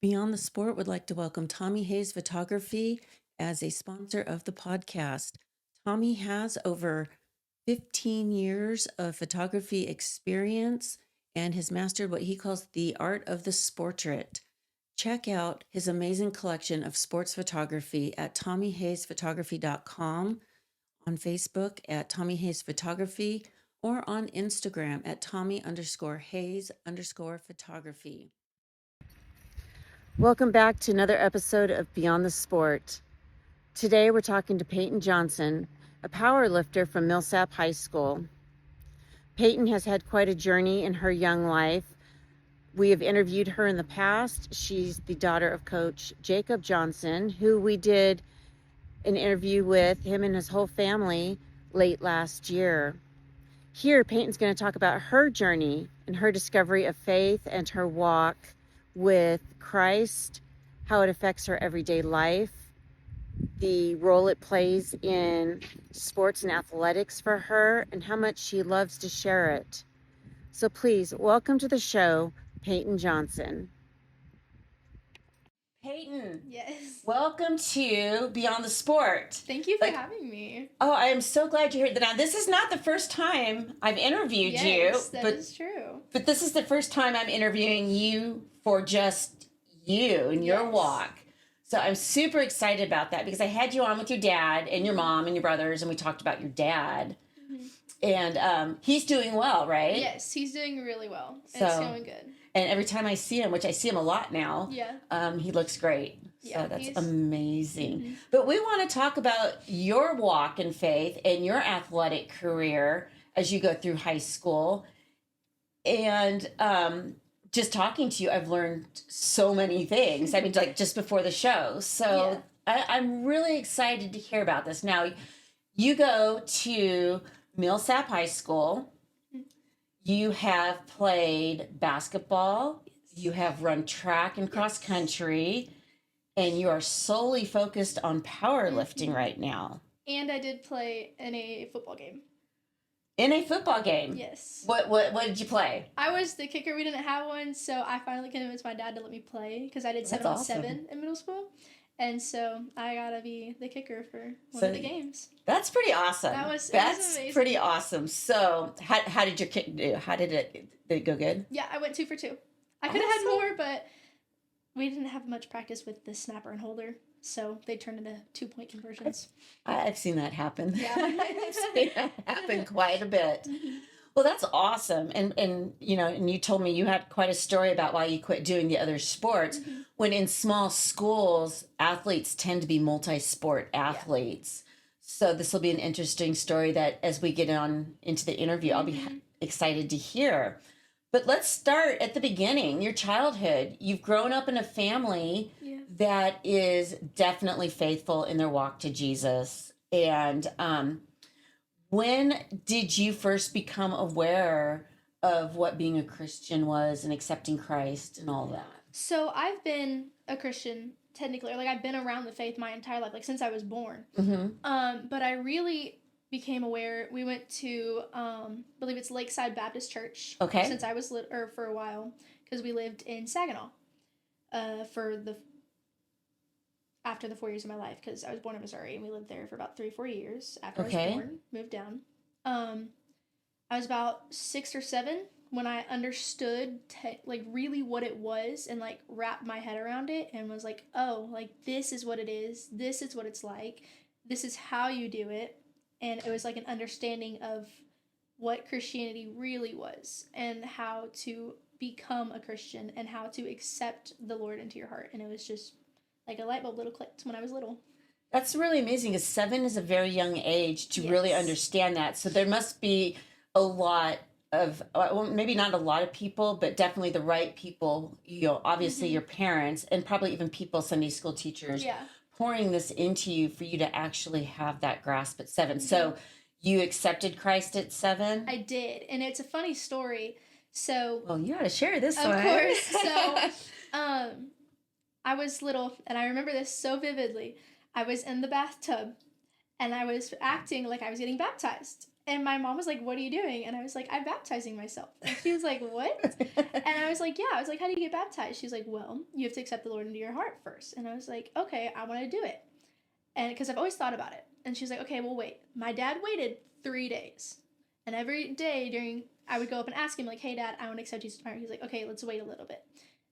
Beyond the Sport would like to welcome Tommy Hayes Photography as a sponsor of the podcast. Tommy has over 15 years of photography experience and has mastered what he calls the art of the sportrait. Check out his amazing collection of sports photography at tommyhayesphotography.com, on Facebook at Tommy Hayes Photography, or on Instagram at Tommy_Hayes_photography. Welcome back to another episode of Beyond the Sport. Today we're talking to Payton Johnson, a power lifter from Millsap High School. Payton has had quite a journey in her young life. We have interviewed her in the past. She's the daughter of Coach Jacob Johnson, who we did an interview with, him and his whole family, late last year. Here, Payton's going to talk about her journey and her discovery of faith and her walk with Christ, how it affects her everyday life, the role it plays in sports and athletics for her, and how much she loves to share it. So please, welcome to the show, Payton Johnson. Payton. Yes. Welcome to Beyond the Sport. Thank you for having me. Oh, I am so glad you're here. Now, this is not the first time I've interviewed you. Yes, that is true. But this is the first time I'm interviewing you for just you and your walk. So I'm super excited about that because I had you on with your dad and your mom and your brothers, and we talked about your dad. Mm-hmm. And he's doing well, right? Yes, he's doing really well. So, it's going good. And every time I see him, which I see him a lot now, he looks great. So that's amazing. Mm-hmm. But we want to talk about your walk in faith and your athletic career as you go through high school. And just talking to you, I've learned so many things. I mean, like just before the show. So I'm really excited to hear about this. Now, you go to Millsap High School. You have played basketball. You have run track and cross country. And you are solely focused on powerlifting right now. And I did play in a football game. In a football game? Yes. What did you play? I was the kicker. We didn't have one, so I finally convinced my dad to let me play because I did 7-on-7 in middle school. And so I got to be the kicker for one of the games. That's pretty awesome. That's amazing. Pretty awesome. So how did your kick do? Did it go good? Yeah, I went 2 for 2. I could have had more, but we didn't have much practice with the snapper and holder, so they turned into 2-point conversions. I've seen that happen. Yeah. I've seen that happen quite a bit. Mm-hmm. Well, that's awesome. And you told me you had quite a story about why you quit doing the other sports. Mm-hmm. When in small schools, athletes tend to be multi-sport athletes. Yeah. So this will be an interesting story that as we get on into the interview, I'll be excited to hear. But let's start at the beginning, your childhood. You've grown up in a family that is definitely faithful in their walk to Jesus. And when did you first become aware of what being a Christian was and accepting Christ and all that? So I've been a Christian, technically. Like, I've been around the faith my entire life, like, since I was born. Mm-hmm. But I really became aware. We went to, I believe it's Lakeside Baptist Church. Okay. Since I was for a while, because we lived in Saginaw after the 4 years of my life, because I was born in Missouri, and we lived there for about 3-4 years after I was born, moved down. I was about 6 or 7 when I understood really what it was and like wrapped my head around it and was like, oh, like this is what it is. This is what it's like. This is how you do it. And it was like an understanding of what Christianity really was and how to become a Christian and how to accept the Lord into your heart. And it was just like a light bulb little clicked when I was little. That's really amazing because 7 is a very young age to really understand that. So there must be a lot of, well, maybe not a lot of people, but definitely the right people, obviously your parents and probably even people, Sunday school teachers, pouring this into you for you to actually have that grasp at 7. Mm-hmm. So you accepted Christ at 7? I did. And it's a funny story. So, well, you got to share this one. Of course. So, I was little, and I remember this so vividly. I was in the bathtub, and I was acting like I was getting baptized. And my mom was like, "What are you doing?" And I was like, "I'm baptizing myself." And she was like, "What?" And I was like, "Yeah." I was like, "How do you get baptized?" She's like, "Well, you have to accept the Lord into your heart first." And I was like, "Okay, I want to do it." And because I've always thought about it. And she's like, "Okay, well, wait." My dad waited 3 days. And every day I would go up and ask him, like, "Hey, Dad, I want to accept Jesus tomorrow." He's like, "Okay, let's wait a little bit."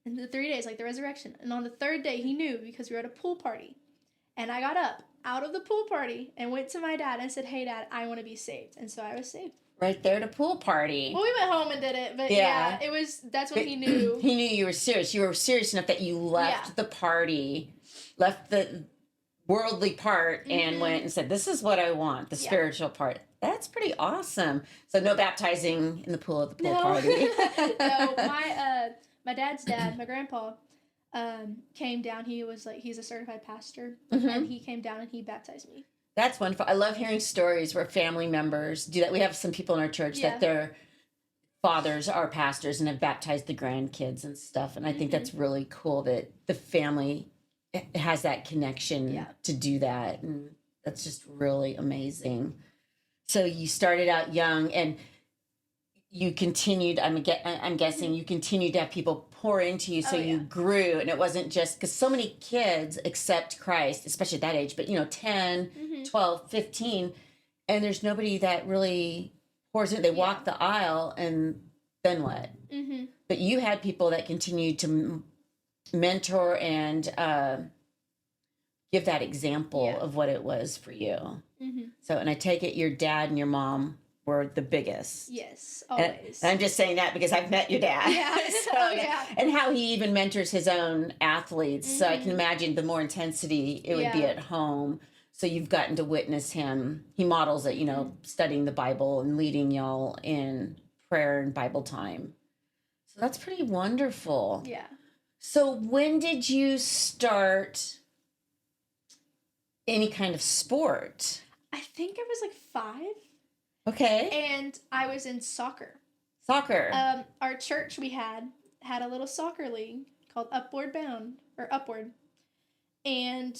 And the 3 days, like the resurrection. And on the third day, he knew because we were at a pool party. And I got up out of the pool party and went to my dad and said, "Hey, Dad, I want to be saved." And so I was saved. Right there at a pool party. Well, we went home and did it, but yeah, that's when he knew. He knew you were serious. You were serious enough that you left the party, left the worldly part, and went and said, "This is what I want, the spiritual part." That's pretty awesome. So no baptizing in the pool at the pool party. No, my dad's dad, my grandpa, came down. He's a certified pastor, and he came down and he baptized me. That's wonderful. I love hearing stories where family members do that. We have some people in our church that their fathers are pastors and have baptized the grandkids and stuff. And I think that's really cool that the family has that connection to do that. And that's just really amazing. So you started out young and you continued, I'm guessing you continued to have people pour into you. So you grew, and it wasn't just because so many kids accept Christ, especially at that age, but 10, 12, 15, and there's nobody that really pours in. They walk the aisle and then what? But you had people that continued to mentor and give that example of what it was for you. So, and I take it your dad and your mom were the biggest. Yes, always. And I'm just saying that because I've met your dad. Yeah. So and how he even mentors his own athletes. So I can imagine the more intensity it would be at home. So you've gotten to witness him. He models it, studying the Bible and leading y'all in prayer and Bible time. So that's pretty wonderful. Yeah. So when did you start any kind of sport? I think I was like 5. Okay. And I was in soccer. Soccer. Our church we had a little soccer league called Upward Bound or Upward, and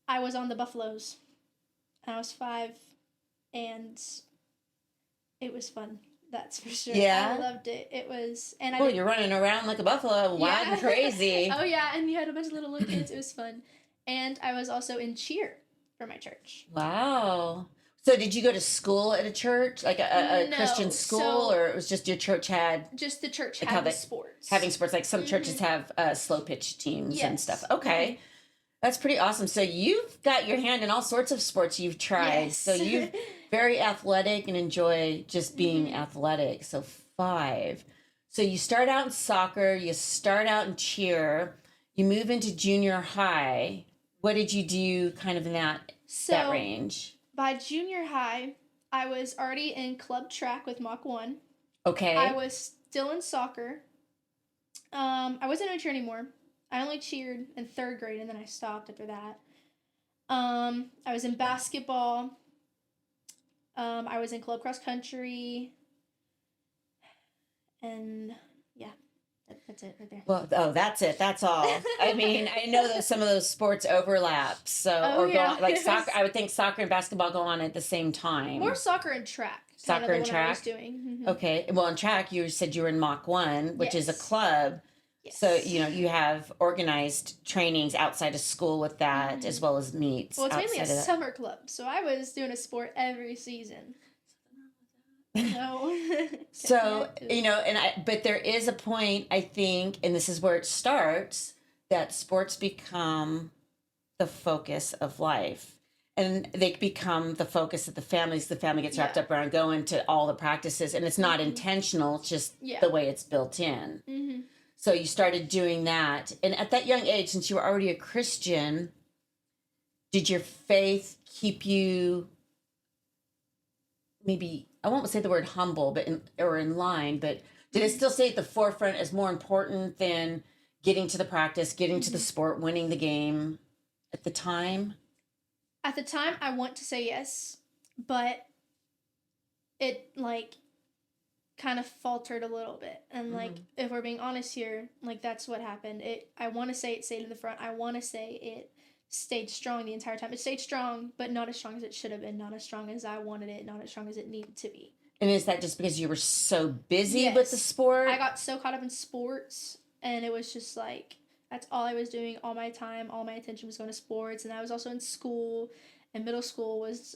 I was on the Buffaloes. I was 5, and it was fun. That's for sure. Yeah. I loved it. It was, and you're running around like a buffalo, wild and crazy. Oh yeah, and you had a bunch of little kids. It was fun, and I was also in cheer for my church. Wow. So did you go to school at a church, like a No, Christian school, or it was just your church had? Just the church had sports. Having sports, like some churches have slow pitch teams and stuff. Okay. That's pretty awesome. So you've got your hand in all sorts of sports you've tried. Yes. So you're very athletic and enjoy just being athletic. So 5. So you start out in soccer, you start out in cheer, you move into junior high. What did you do kind of in that range? By junior high, I was already in club track with Mach 1. Okay. I was still in soccer. I wasn't in cheer anymore. I only cheered in 3rd grade, and then I stopped after that. I was in basketball. I was in club cross country. And yeah, that's it right there. Well, that's it. That's all. I mean, I know that some of those sports overlap. So, go on, like soccer. I would think soccer and basketball go on at the same time. More soccer and track. Soccer and track. I was doing. Okay. Well, in track, you said you were in Mach 1, which is a club. Yes. So, you have organized trainings outside of school with that, as well as meets. Well, it's mainly a summer club, so I was doing a sport every season. No. So, but there is a point, I think, and this is where it starts, that sports become the focus of life. And they become the focus of the families. The family gets wrapped up around going to all the practices, and it's not intentional, it's just the way it's built in. So you started doing that. And at that young age, since you were already a Christian, did your faith keep you maybe, I won't say the word humble, but in line, but did it still stay at the forefront as more important than getting to the practice, getting to the sport, winning the game at the time? At the time, I want to say yes, but it, kind of faltered a little bit. And, if we're being honest here, that's what happened. I want to say it stayed in the front. I want to say it stayed strong the entire time. It stayed strong, but not as strong as it should have been, not as strong as I wanted it, not as strong as it needed to be. And is that just because you were so busy with the Yes. sport? I got so caught up in sports, and it was just like, that's all I was doing. All my time, all my attention was going to sports. And I was also in school, and middle school was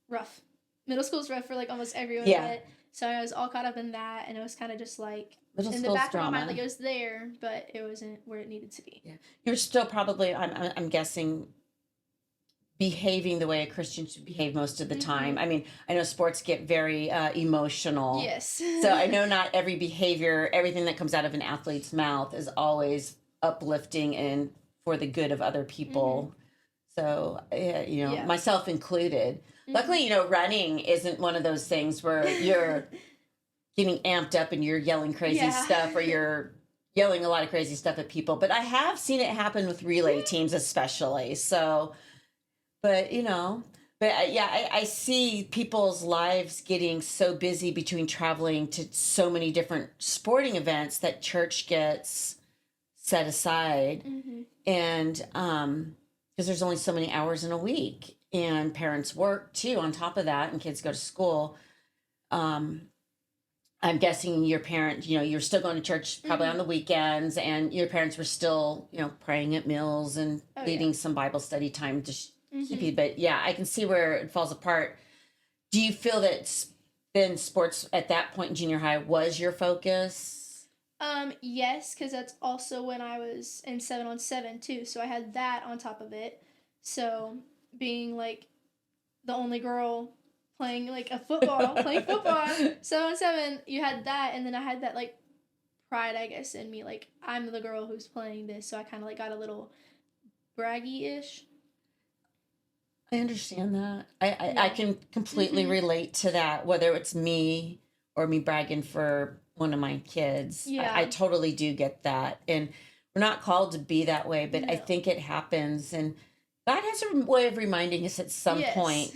rough. Middle school was rough for like almost everyone. Yeah. But, so I was all caught up in that, and it was kind of just like, Middle in the school's back of my drama. mind, like it was there, but it wasn't where it needed to be. Yeah. You're still probably, I'm guessing, behaving the way a Christian should behave most of the time. I mean, I know sports get very emotional. Yes. So I know not every behavior, everything that comes out of an athlete's mouth is always uplifting and for the good of other people. So, you know, myself included. Luckily, you know, running isn't one of those things where you're getting amped up and you're yelling crazy stuff, or you're yelling a lot of crazy stuff at people. But I have seen it happen with relay teams especially. So, but, you know, but I see people's lives getting so busy between traveling to so many different sporting events that church gets set aside. And because there's only so many hours in a week, and parents work too on top of that, and kids go to school. I'm guessing your parents, you know, you're still going to church probably on the weekends, and your parents were still, you know, praying at meals and leading some Bible study time to keep you. But yeah, I can see where it falls apart. Do you feel that then sports at that point in junior high was your focus? Yes, because that's also when I was in 7-on-7 too. So I had that on top of it. So being like the only girl playing like a football, playing football, 7-on-7, you had that, and then I had that like pride, I guess, in me. Like, I'm the girl who's playing this, so I kind of like got a little braggy-ish. I understand that. I can completely relate to that, whether it's me or me bragging for one of my kids. Yeah. I totally do get that. And we're not called to be that way, but I think it happens. And God has a way of reminding us at some point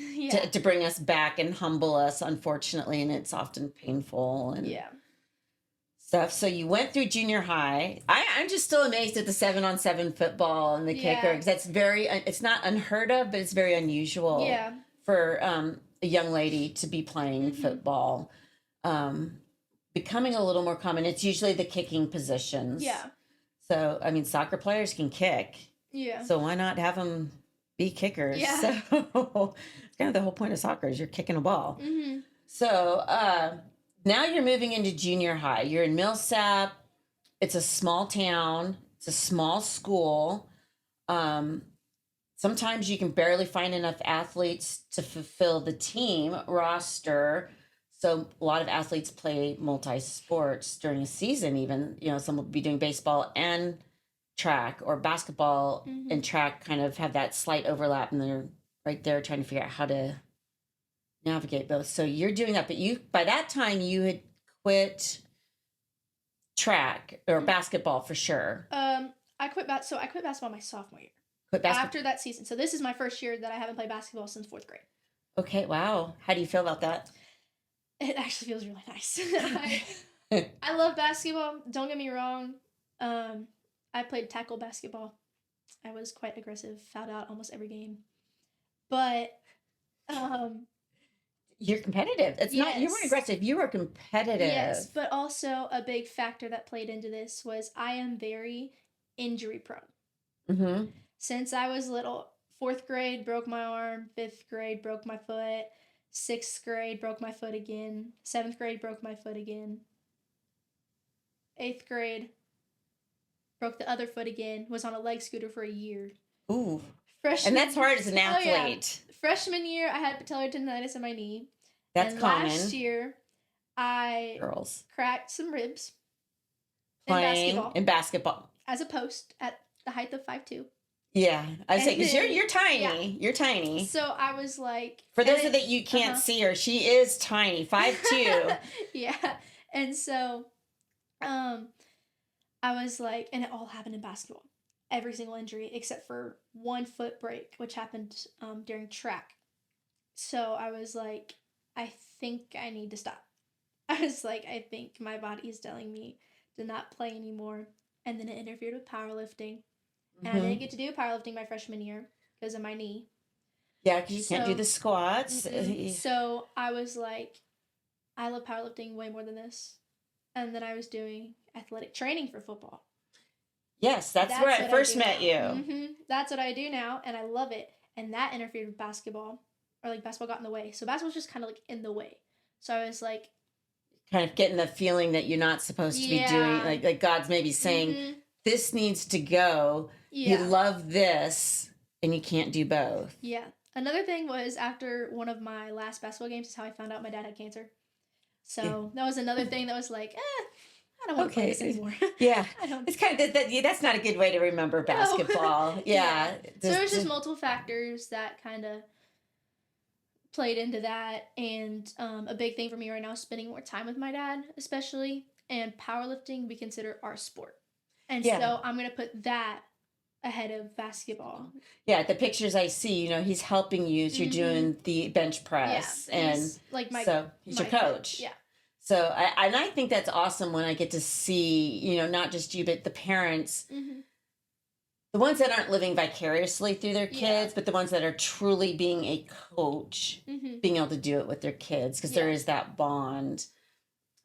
to bring us back and humble us, unfortunately. And it's often painful and stuff. So you went through junior high. I'm just still amazed at the 7-on-7 football and the kicker, because that's it's not unheard of, but it's very unusual for a young lady to be playing football. Becoming a little more common. It's usually the kicking positions. Yeah. So, I mean, soccer players can kick. Yeah. So why not have them be kickers? Yeah. So it's kind of the whole point of soccer is you're kicking a ball. So now you're moving into junior high. You're in Millsap. It's a small town. It's a small school. Sometimes you can barely find enough athletes to fulfill the team roster. So a lot of athletes play multi-sports during a season even. You know, some will be doing baseball and track, or basketball and track kind of have that slight overlap, and they're right there trying to figure out how to navigate both. So you're doing that, but by that time you had quit track or basketball for sure. I quit basketball my sophomore year. After that season. So this is my first year that I haven't played basketball since 4th grade. Okay, wow. How do you feel about that? It actually feels really nice. I love basketball. Don't get me wrong. I played tackle basketball. I was quite aggressive, fouled out almost every game. But you're competitive. It's not you weren't aggressive, you were competitive. Yes, but also a big factor that played into this was I am very injury prone. Since I was little, 4th grade broke my arm, 5th grade broke my foot, 6th grade broke my foot again, 7th grade broke my foot again, 8th grade broke the other foot again, was on a leg scooter for a year. Ooh. And that's hard as an athlete. Freshman year, I had patellar tendonitis in my knee. That's common. Last year, I cracked some ribs playing in basketball as a post at the height of 5'2". Yeah, I was saying, because you're tiny. Yeah. You're tiny. So I was like, for those that you can't see her, she is tiny, 5'2". Yeah, and so, I was like, and it all happened in basketball. Every single injury except for one foot break, which happened during track. So I was like, I think I need to stop. I was like, I think my body is telling me to not play anymore. And then it interfered with powerlifting. And I didn't get to do powerlifting my freshman year. because of my knee. Yeah, because you can't do the squats. So I was like, I love powerlifting way more than this. And then I was doing athletic training for football. Yes, that's where I first met you. That's what I do now, and I love it. And that interfered with basketball, or like basketball got in the way. So basketball's just kind of like in the way. So I was like, kind of getting the feeling that you're not supposed to be doing, like God's maybe saying, this needs to go. You love this, and you can't do both. Yeah. Another thing was after one of my last basketball games is how I found out my dad had cancer. So that was another thing that was like, I don't want to play this anymore. Yeah. It's kind of that's not a good way to remember basketball. No. Yeah. So it was just multiple factors that kind of played into that. And a big thing for me right now is spending more time with my dad, especially. And powerlifting, we consider our sport. And so I'm going to put that ahead of basketball. Yeah, the pictures I see, he's helping you. So you're doing the bench press. Yeah, he's like he's your coach. Yeah. So I think that's awesome when I get to see, not just you, but the parents, the ones that aren't living vicariously through their kids, but the ones that are truly being a coach, being able to do it with their kids, because there is that bond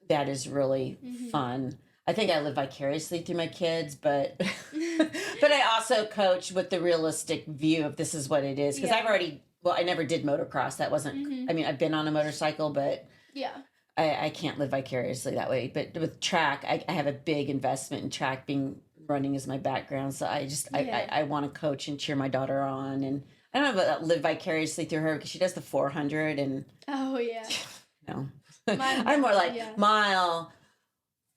that is really fun. I think I live vicariously through my kids, but but I also coach with the realistic view of this is what it is. Because I never did motocross. That wasn't, I've been on a motorcycle, but I can't live vicariously that way. But with track, I have a big investment in track, running is my background. So I want to coach and cheer my daughter on. And I don't know about live vicariously through her because she does the 400 and. Oh, yeah. No. I'm more like mile,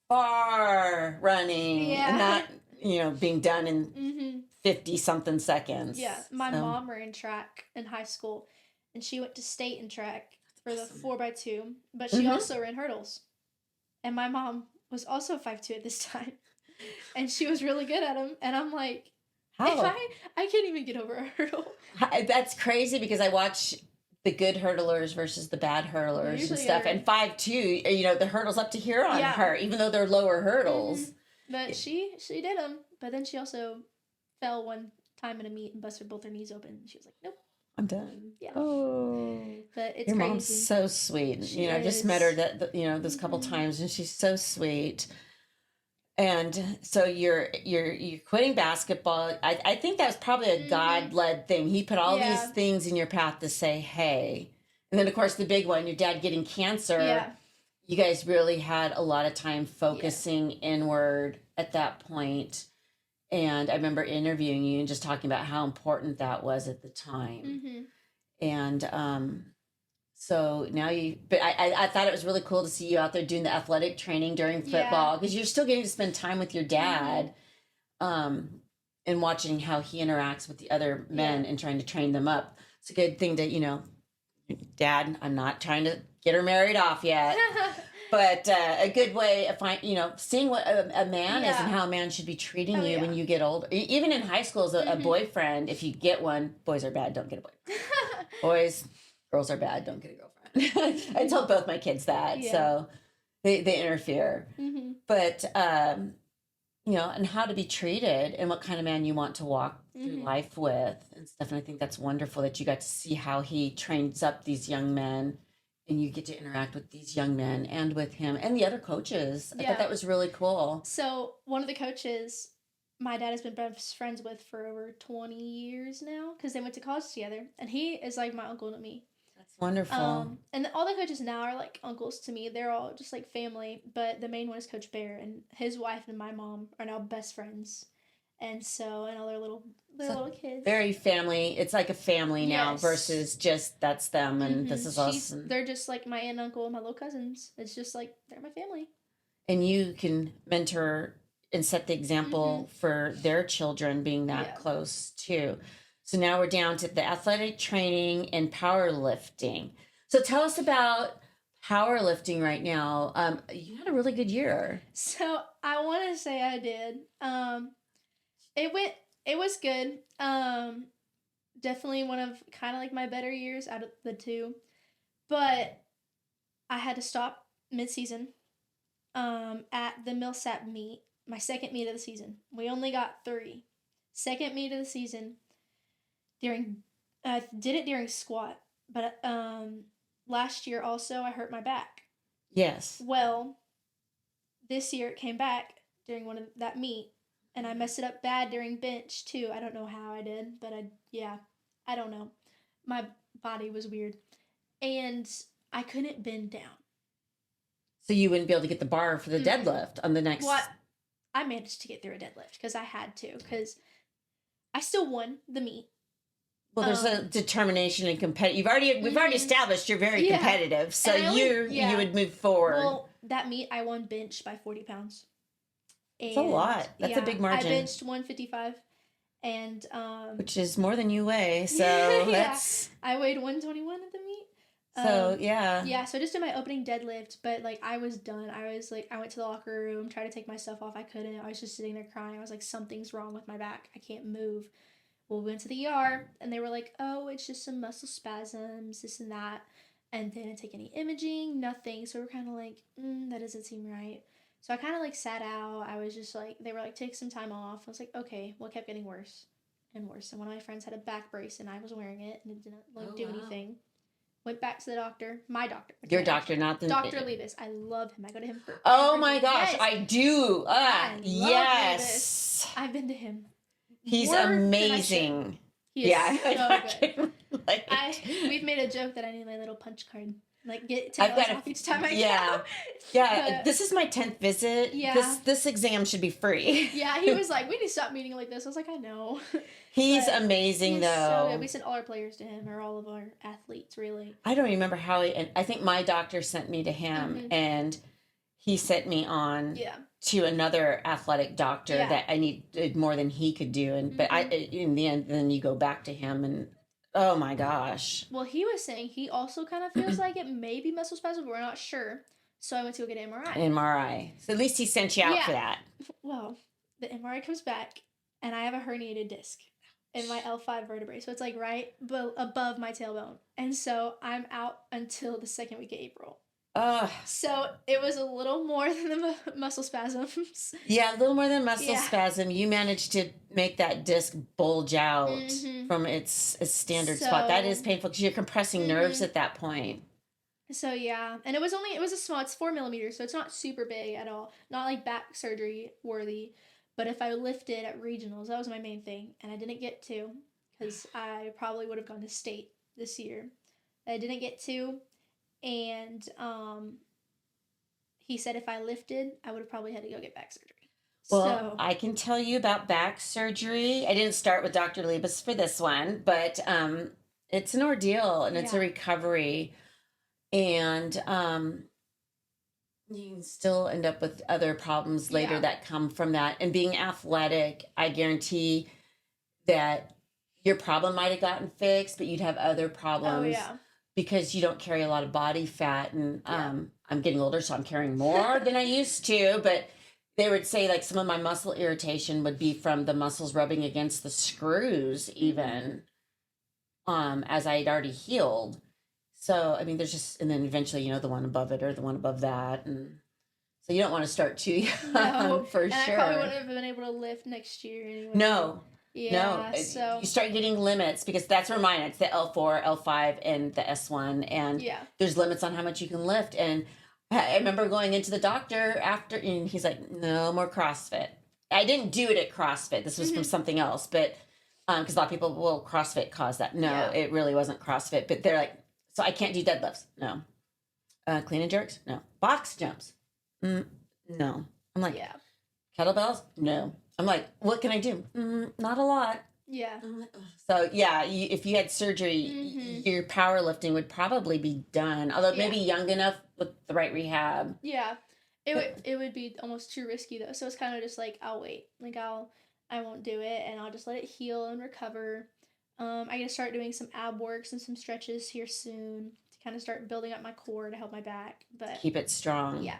far running, and not, being done in 50 something seconds. Yeah. My mom ran track in high school and she went to state in track for the 4x2, but she also ran hurdles. And my mom was also 5'2" at this time. And she was really good at them. And I'm like, how? I can't even get over a hurdle. That's crazy because I watch the good hurdlers versus the bad hurdlers and stuff. And 5'2", the hurdles up to here on her, even though they're lower hurdles. But she did them. But then she also fell one time in a meet and busted both her knees open. She was like, nope. I'm done. Yeah. Oh. But it's your crazy. Mom's so sweet. I just met her those couple times and she's so sweet. And so you're quitting basketball. I think that was probably a God-led thing. He put all these things in your path to say, hey. And then, of course, the big one, your dad getting cancer. Yeah. You guys really had a lot of time focusing inward at that point. And I remember interviewing you and just talking about how important that was at the time. And so now but I thought it was really cool to see you out there doing the athletic training during football because you're still getting to spend time with your dad and watching how he interacts with the other men and trying to train them up. It's a good thing to, Dad, I'm not trying to get her married off yet. But a good way of seeing what a man is and how a man should be treating you when you get older. Even in high school as a boyfriend, if you get one, boys are bad, don't get a boyfriend. Girls are bad, don't get a girlfriend. I told both my kids that, so they interfere. But, and how to be treated and what kind of man you want to walk through life with and stuff. And I think that's wonderful that you got to see how he trains up these young men. And you get to interact with these young men and with him and the other coaches. I thought that was really cool. So one of the coaches my dad has been best friends with for over 20 years now because they went to college together. And he is like my uncle to me. That's wonderful. And all the coaches now are like uncles to me. They're all just like family. But the main one is Coach Bear. And his wife and my mom are now best friends. And all their little kids. Very family. It's like a family now versus just that's them and this is us. They're just like my aunt and uncle and my little cousins. It's just like they're my family. And you can mentor and set the example for their children being that close too. So now we're down to the athletic training and powerlifting. So tell us about powerlifting right now. You had a really good year. So I want to say I did. It was good. Definitely one of kind of like my better years out of the two. But I had to stop mid-season at the Millsap meet, my second meet of the season. We only got 3. Second meet of the season, during I did it during squat, but last year also I hurt my back. Yes. Well, this year it came back during one of that meet, and I messed it up bad during bench too. I don't know how I did, but I don't know. My body was weird, and I couldn't bend down. So you wouldn't be able to get the bar for the deadlift on the next. What? I managed to get through a deadlift because I had to, because I still won the meet. Well, there's a determination and competitive. We've already established you're very competitive, so you would move forward. Well, that meet I won bench by 40 pounds. That's a lot. That's a big margin. I benched 155, and which is more than you weigh. So that's. I weighed 121 at the meet. So yeah. So I just did my opening deadlift, but like I was done. I was like, I went to the locker room, tried to take my stuff off. I couldn't. I was just sitting there crying. I was like, something's wrong with my back. I can't move. Well, we went to the ER, and they were like, oh, it's just some muscle spasms, this and that. And they didn't take any imaging, nothing. So we're kind of like, that doesn't seem right. So I kind of like sat out. I was just like, they were like, take some time off. I was like, okay. Well, it kept getting worse and worse. And one of my friends had a back brace, and I was wearing it, and it didn't like do anything. Went back to the doctor. My doctor. Your doctor, not the... Dr. Leibis. I love him. I go to him for... Oh my gosh, yes. I do. Yes. I've been to him. He's amazing. He is so good. Like, we've made a joke that I need my little punch card. Like, get $10 off each time I go. Yeah, this is my 10th visit. Yeah. This exam should be free. Yeah, he was like, we need to stop meeting like this. I was like, I know. He's amazing, though. So good. We sent all our players to him, or all of our athletes, really. I don't remember how and I think my doctor sent me to him, and he sent me on to another athletic doctor that I needed more than he could do. And but in the end, then you go back to him, and oh my gosh. Well, he was saying he also kind of feels like it may be muscle spasm, but we're not sure. So I went to go get an MRI. MRI. So at least he sent you out for that. Well, the MRI comes back, and I have a herniated disc in my L5 vertebrae. So it's like right above my tailbone. And so I'm out until the second week of April. So it was a little more than the muscle spasms. Yeah, a little more than muscle spasm. You managed to make that disc bulge out from its standard spot. That is painful because you're compressing nerves at that point. So yeah, and it was it's 4 millimeters, so it's not super big at all. Not like back surgery worthy. But if I lifted at regionals, that was my main thing, and I didn't get to, because I probably would have gone to state this year. I didn't get to, and he said if I lifted, I would have probably had to go get back surgery. Well, I can tell you about back surgery. I didn't start with Dr. Leibis for this one, but it's an ordeal, and it's a recovery, and you can still end up with other problems later that come from that. And being athletic, I guarantee that your problem might have gotten fixed, but you'd have other problems because you don't carry a lot of body fat. And I'm getting older, so I'm carrying more than I used to. But they would say like some of my muscle irritation would be from the muscles rubbing against the screws, even as I had already healed. So, I mean, there's just, and then eventually, you know, the one above it or the one above that. And so you don't want to start too young, for sure. I probably wouldn't have been able to lift next year anyway. No. Yeah, so. You start getting limits because that's where mine, it's the L4, L5, and the S1. And there's limits on how much you can lift. And I remember going into the doctor after, and he's like, no more CrossFit. I didn't do it at CrossFit. This was from something else. But, because a lot of people, well, CrossFit caused that. No, it really wasn't CrossFit. But they're like, so I can't do deadlifts. No. Clean and jerks? No. Box jumps? No. I'm like, kettlebells? No. I'm like, what can I do? Not a lot. Yeah. So, yeah, if you had surgery, your powerlifting would probably be done. Although maybe young enough with the right rehab. Yeah. It would be almost too risky, though. So it's kind of just like, I'll wait. Like, I won't do it, and I'll just let it heal and recover. I'm going to start doing some ab works and some stretches here soon to kind of start building up my core to help my back. But keep it strong. Yeah.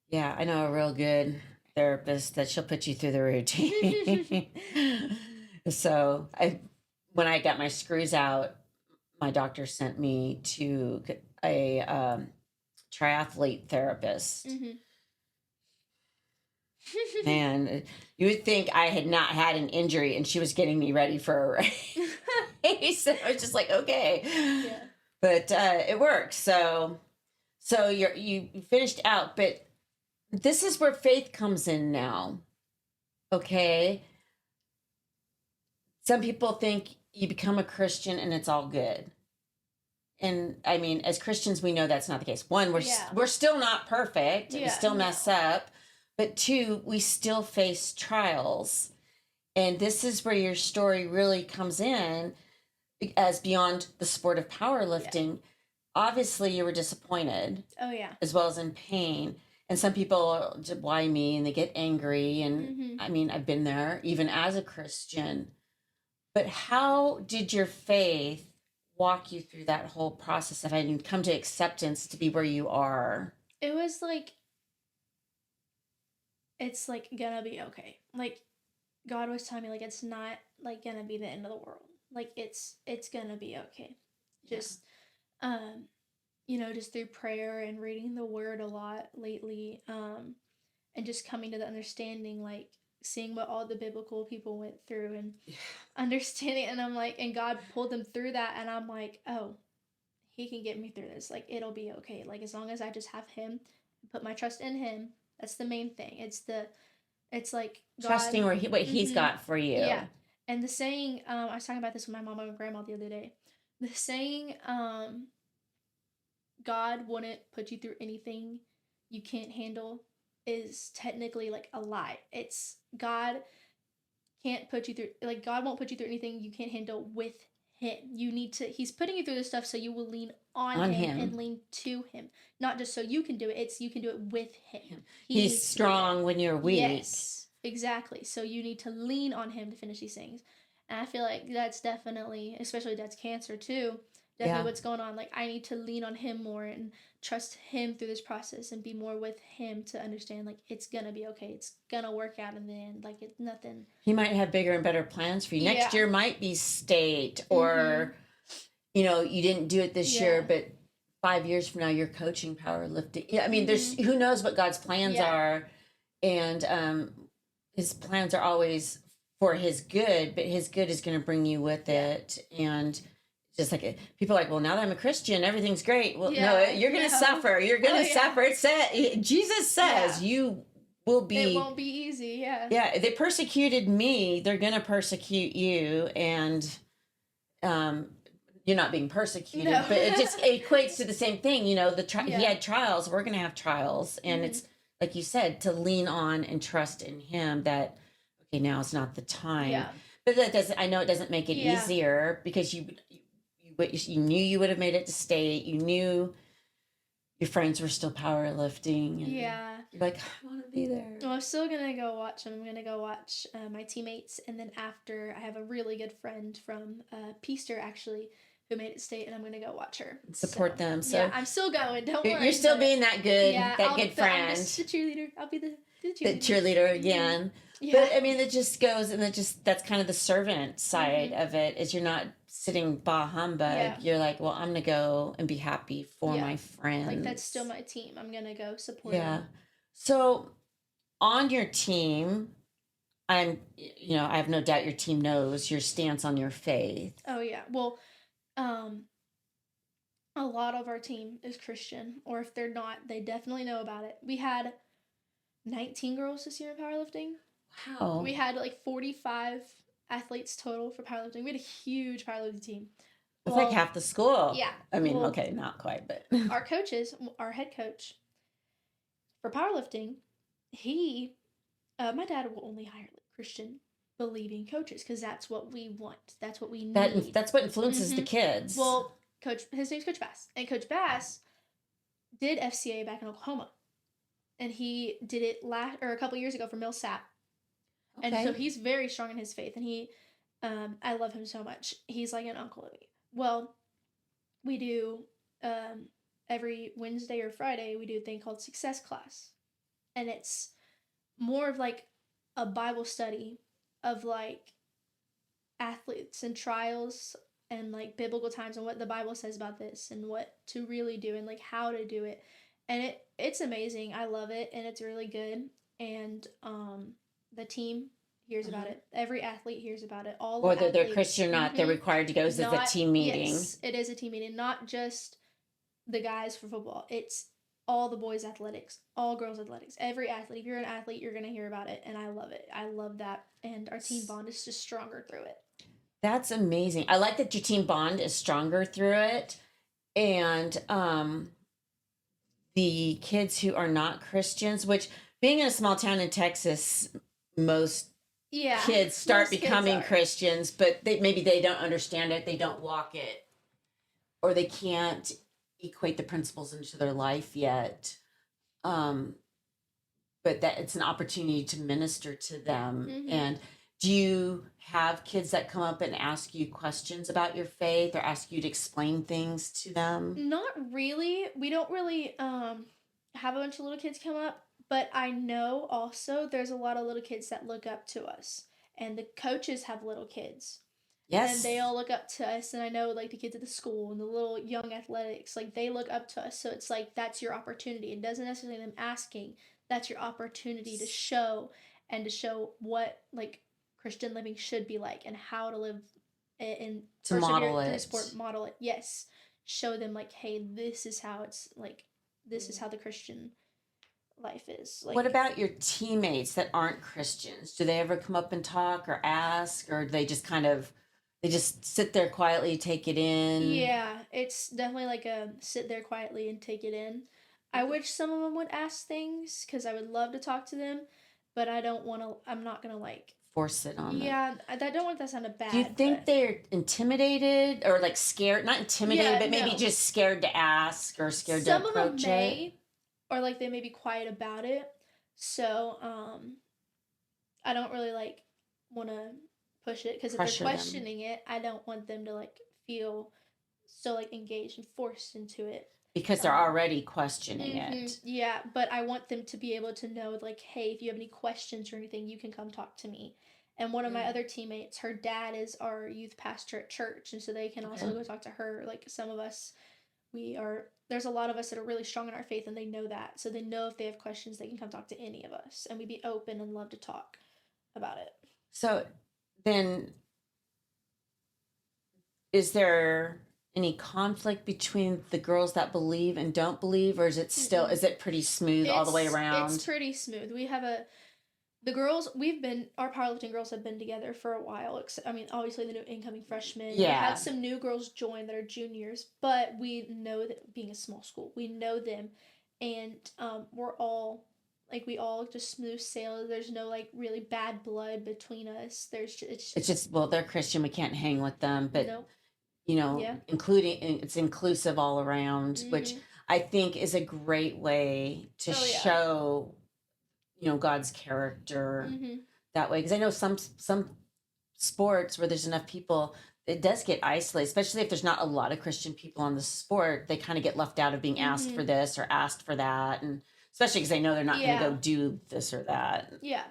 Yeah, I know a real good therapist that she'll put you through the routine. So when I got my screws out, my doctor sent me to a triathlete therapist. Man, you would think I had not had an injury and she was getting me ready for a race. I was just like, okay. Yeah. But it worked. So you finished out, but this is where faith comes in now. Okay. Some people think you become a Christian and it's all good. And I mean, as Christians, we know that's not the case. One, we're still not perfect. We still mess up. But two, we still face trials. And this is where your story really comes in as beyond the sport of powerlifting. Yeah. Obviously, you were disappointed. Oh, yeah. As well as in pain. And some people, why me? And they get angry. And I mean, I've been there even as a Christian. But how did your faith walk you through that whole process of having come to acceptance to be where you are? It was like, it's like gonna be okay. Like, God was telling me, like, it's not like gonna be the end of the world. Like, it's gonna be okay. Just just through prayer and reading the word a lot lately, and just coming to the understanding, like seeing what all the biblical people went through and understanding, and I'm like, and God pulled them through that, and I'm like, oh, he can get me through this. Like, it'll be okay. Like, as long as I just have him, put my trust in him. That's the main thing. It's like God, trusting what he's got for you. Yeah. And the saying, I was talking about this with my mom and grandma the other day. The saying, God wouldn't put you through anything you can't handle is technically like a lie. It's God can't put you through, like, God won't put you through anything you can't handle with him. He's putting you through this stuff so you will lean on him and lean to him. Not just so you can do it, it's you can do it with him. He's strong when you're weak. Yes, exactly. So you need to lean on him to finish these things. And I feel like that's definitely, especially Dad's cancer too, definitely what's going on. Like, I need to lean on him more and trust him through this process and be more with him to understand, like, it's gonna be okay. It's gonna work out in the end. Like, it's nothing. He might have bigger and better plans for you. Next year might be state, or you didn't do it this year, but 5 years from now you're coaching powerlifting. Yeah, I mean, there's who knows what God's plans are, and his plans are always for his good, but his good is going to bring you with it. And just like people are like, well, now that I'm a Christian, everything's great. Well, no, you're going to suffer. You're going to suffer. It said, Jesus says you will be. It won't be easy. Yeah. Yeah. They persecuted me. They're going to persecute you. And you're not being persecuted, but it just equates to the same thing. He had trials. We're going to have trials. And it's, like you said, to lean on and trust in him that, okay, now is not the time. Yeah. But I know it doesn't make it easier, because you knew you would have made it to state. You knew your friends were still powerlifting. And you're like, I want to be there. Well, I'm still going to go watch them. I'm going to go watch my teammates. And then after, I have a really good friend from Peaster, actually, who made it state, and I'm going to go watch her. Support them. So yeah, I'm still going. Don't worry. You're still being that good, good friend. I'm just the cheerleader. I'll be the cheerleader. The cheerleader again. Yeah. But I mean, it just goes, and that's kind of the servant side of it, is you're not sitting bah humbug. Yeah. You're like, well, I'm going to go and be happy for my friends. Like, that's still my team. I'm going to go support them. Yeah. So on your team, I have no doubt your team knows your stance on your faith. Oh, yeah. Well, a lot of our team is Christian, or if they're not, they definitely know about it. We had 19 girls this year in powerlifting. Wow. We had like 45 athletes total for powerlifting. We had a huge powerlifting team. It's like half the school. Yeah. I mean, okay, not quite, but our head coach for powerlifting, my dad will only hire Christian believing coaches, because that's what we want. That's what we need. That's what influences the kids. Well, his name's Coach Bass, and Coach Bass did FCA back in Oklahoma, and he did it a couple years ago for Millsap. Okay. And so he's very strong in his faith, and I love him so much. He's like an uncle to me. Well, we do every Wednesday or Friday, we do a thing called Success Class, and it's more of like a Bible study of like athletes and trials and like biblical times and what the Bible says about this and what to really do and like how to do it. And it's amazing. I love it, and it's really good. and the team hears about Uh-huh. it. Every athlete hears about it. All the Whether they're athletes. Christian or not, they're required to go. It's a Not team meeting. Yes, it is a team meeting. Not just the guys for football. It's all the boys athletics, all girls athletics. Every athlete. If you're an athlete, you're gonna hear about it, and I love it. I love that, and our team bond is just stronger through it. That's amazing. I like that your team bond is stronger through it. And the kids who are not Christians, which being in a small town in Texas, most kids start becoming Christians, but maybe they don't understand it, they don't walk it, or they can't equate the principles into their life yet. But that it's an opportunity to minister to them. And do you have kids that come up and ask you questions about your faith or ask you to explain things to them? Not really. We don't really have a bunch of little kids come up, but I know also there's a lot of little kids that look up to us, and the coaches have little kids. Yes. And they all look up to us, and I know like the kids at the school and the little young athletics, like they look up to us. So it's like that's your opportunity. It doesn't necessarily them asking. That's your opportunity to show what like Christian living should be like and how to live and to model it. Through sport, model it. Yes, show them like, hey, this is how it's like. This is how the Christian life is. Like, what about your teammates that aren't Christians? Do they ever come up and talk or ask, or do they just they just sit there quietly, take it in? Yeah, it's definitely like a sit there quietly and take it in. I wish some of them would ask things because I would love to talk to them, but I don't want to. I'm not gonna like force it on them. Yeah, I don't want that to sound bad. Do you think they're intimidated or like scared? Not intimidated, but maybe just scared to ask or scared to approach it. Some of them may, or like they may be quiet about it. So I don't really like want to push it because if they're questioning it, I don't want them to like feel so like engaged and forced into it. Because they're already questioning it. Yeah, but I want them to be able to know, like, hey, if you have any questions or anything, you can come talk to me. And one of my other teammates, her dad is our youth pastor at church, and so they can also go talk to her. Like, some of us, there's a lot of us that are really strong in our faith, and they know that. So they know if they have questions, they can come talk to any of us, and we'd be open and love to talk about it. So then, is there any conflict between the girls that believe and don't believe, or is it still is it pretty smooth all the way around? It's pretty smooth. We have our powerlifting girls have been together for a while. I mean, obviously the new incoming freshmen. Yeah. We had some new girls join that are juniors, but we know that being a small school, we know them, and we're all like we all just smooth sail. There's no like really bad blood between us. It's just well, they're Christian. We can't hang with them, but. Nope. Including it's inclusive all around, which I think is a great way to show, God's character that way. Because I know some sports where there's enough people, it does get isolated, especially if there's not a lot of Christian people on the sport. They kind of get left out of being asked for this or asked for that, and especially because they know they're not going to go do this or that. Yeah.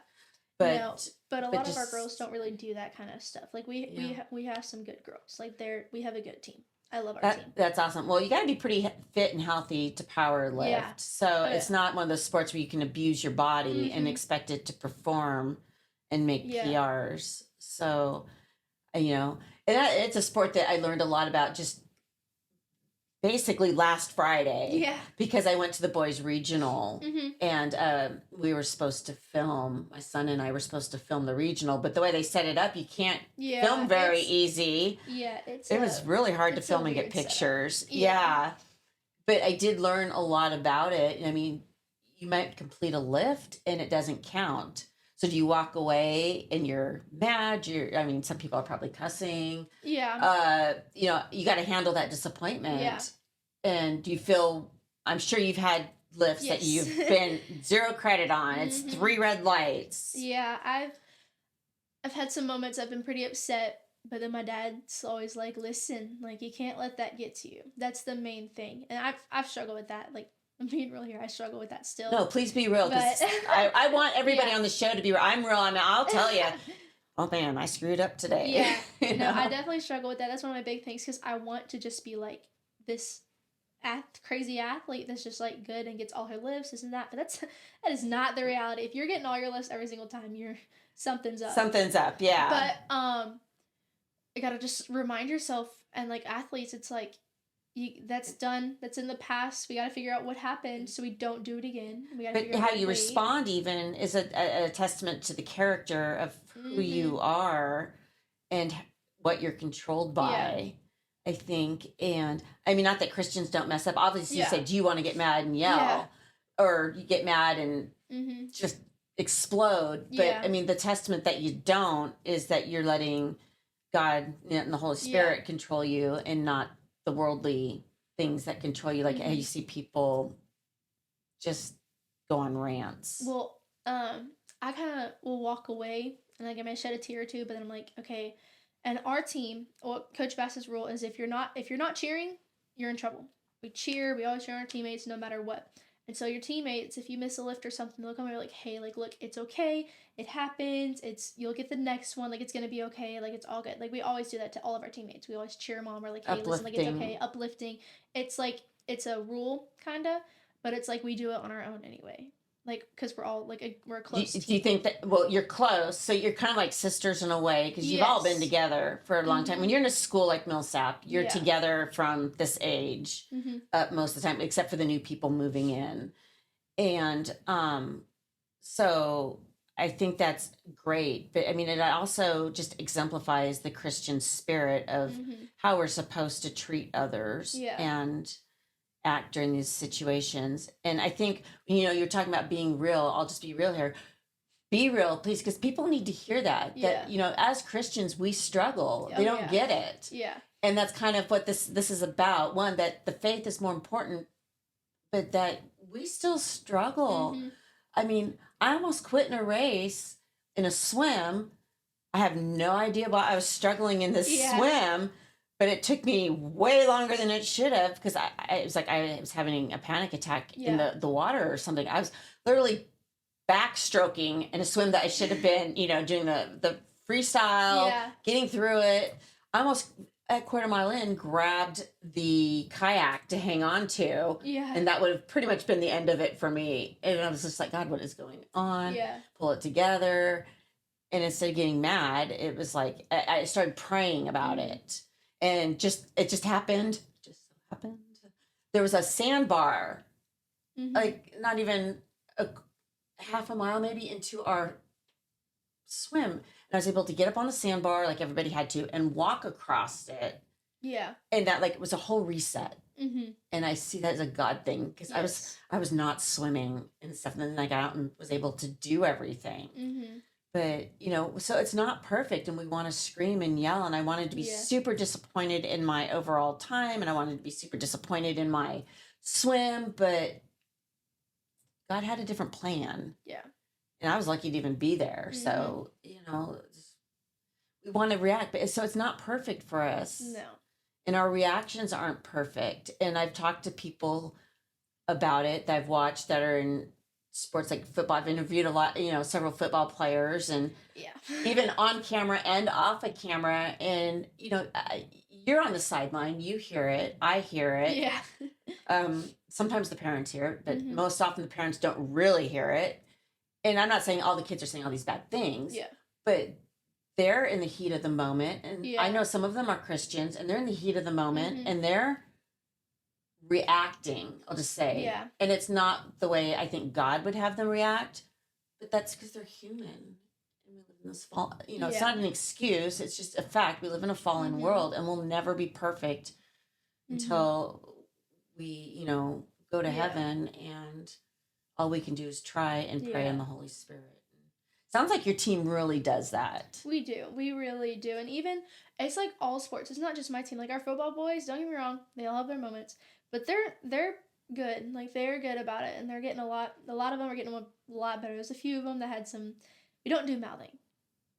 But a lot of our girls don't really do that kind of stuff. Like we have some good girls. Like we have a good team. I love our team. That's awesome. Well, you got to be pretty fit and healthy to power lift. Yeah. So it's not one of those sports where you can abuse your body and expect it to perform and make PRs. So, and it's a sport that I learned a lot about just basically last Friday. Yeah. Because I went to the boys regional and we were supposed to film, my son and I were supposed to film the regional, but the way they set it up, you can't film very easy. Yeah. It was really hard to film and get pictures. Yeah. But I did learn a lot about it. I mean, you might complete a lift and it doesn't count. So do you walk away and you're mad? Some people are probably cussing. Yeah. You got to handle that disappointment. Yeah. And do you feel, I'm sure you've had lifts that you've been 0 credit on. It's 3 red lights. Yeah. I've had some moments I've been pretty upset, but then my dad's always like, listen, like you can't let that get to you. That's the main thing. And I've struggled with that. Like, I'm being real here. I struggle with that still. No, please be real. Because I want everybody on the show to be real. I'm real. I'll tell you. Oh, man, I screwed up today. Yeah. No, I definitely struggle with that. That's one of my big things because I want to just be like this crazy athlete that's just like good and gets all her lifts, this and that. But that is not the reality. If you're getting all your lifts every single time, something's up. Something's up, yeah. But you gotta just remind yourself, and like athletes, it's like that's done. That's in the past. We gotta figure out what happened so we don't do it again. We gotta but how you respond even is a testament to the character of who you are and what you're controlled by. I think. And I mean, not that Christians don't mess up. Obviously, you say, do you want to get mad and yell? Or you get mad and just explode. But I mean, the testament that you don't is that you're letting God and the Holy Spirit control you, and not the worldly things that control you. Like how you see people just go on rants. Well, I kind of will walk away and like I may shed a tear or two, but then I'm like, okay. And our team, Coach Bass's rule is if you're not cheering, you're in trouble. We cheer. We always cheer on our teammates no matter what. And so your teammates, if you miss a lift or something, they'll come and be like, hey, like, look, it's okay. It happens. You'll get the next one. Like, it's going to be okay. Like, it's all good. Like, we always do that to all of our teammates. We always cheer them on. We're like, hey, listen, like, it's okay. Uplifting. It's like, it's a rule, kind of, but it's like we do it on our own anyway. Like, because we're all, like, we're a close team. Do you think that, well, you're close, so you're kind of like sisters in a way, because you've all been together for a long time. When you're in a school like Millsap, you're together from this age most of the time, except for the new people moving in. And so I think that's great. But, I mean, it also just exemplifies the Christian spirit of how we're supposed to treat others and act during these situations. And I think, you know, you're talking about being real. I'll just be real here. Be real, please, because people need to hear that. That, you know, as Christians, we struggle. They don't get it. Yeah. And that's kind of what this is about. One, that the faith is more important, but that we still struggle. I mean, I almost quit in a race, in a swim. I have no idea why I was struggling in this swim. But it took me way longer than it should have, because it was like I was having a panic attack in the water or something. I was literally backstroking in a swim that I should have been, you know, doing the freestyle, getting through it. I almost, a quarter mile in, grabbed the kayak to hang on to. And that would have pretty much been the end of it for me. And I was just like, God, what is going on? Pull it together. And instead of getting mad, it was like, I started praying about it. And it just happened. Just so happened. There was a sandbar, like not even a half a mile maybe into our swim. And I was able to get up on the sandbar like everybody had to and walk across it. Yeah. And that, like, it was a whole reset. And I see that as a God thing, because I was not swimming and stuff. And then I got out and was able to do everything. But, you know, so it's not perfect, and we want to scream and yell, and I wanted to be super disappointed in my overall time, and I wanted to be super disappointed in my swim, but God had a different plan. Yeah. And I was lucky to even be there. So, you know, we want to react, but so it's not perfect for us. No. And our reactions aren't perfect. And I've talked to people about it that I've watched that are in sports like football. I've interviewed a lot, you know, several football players, and even on camera and off of camera. And, you know, you're on the sideline, you hear it, I hear it. Yeah. Sometimes the parents hear it, but most often the parents don't really hear it. And I'm not saying all the kids are saying all these bad things, but they're in the heat of the moment. And I know some of them are Christians, and they're in the heat of the moment, and they're reacting, I'll just say. Yeah. And it's not the way I think God would have them react, but that's because they're human. And we live in this fall, you know, it's not an excuse, it's just a fact. We live in a fallen world, and we'll never be perfect until we, you know, go to heaven, and all we can do is try and pray on the Holy Spirit. Sounds like your team really does that. We do. We really do. And even, it's like all sports. It's not just my team. Like our football boys, don't get me wrong, they all have their moments. But they're good. Like, they're good about it, and they're getting a lot of them are getting a lot better. There's a few of them that had some, we don't do mouthing.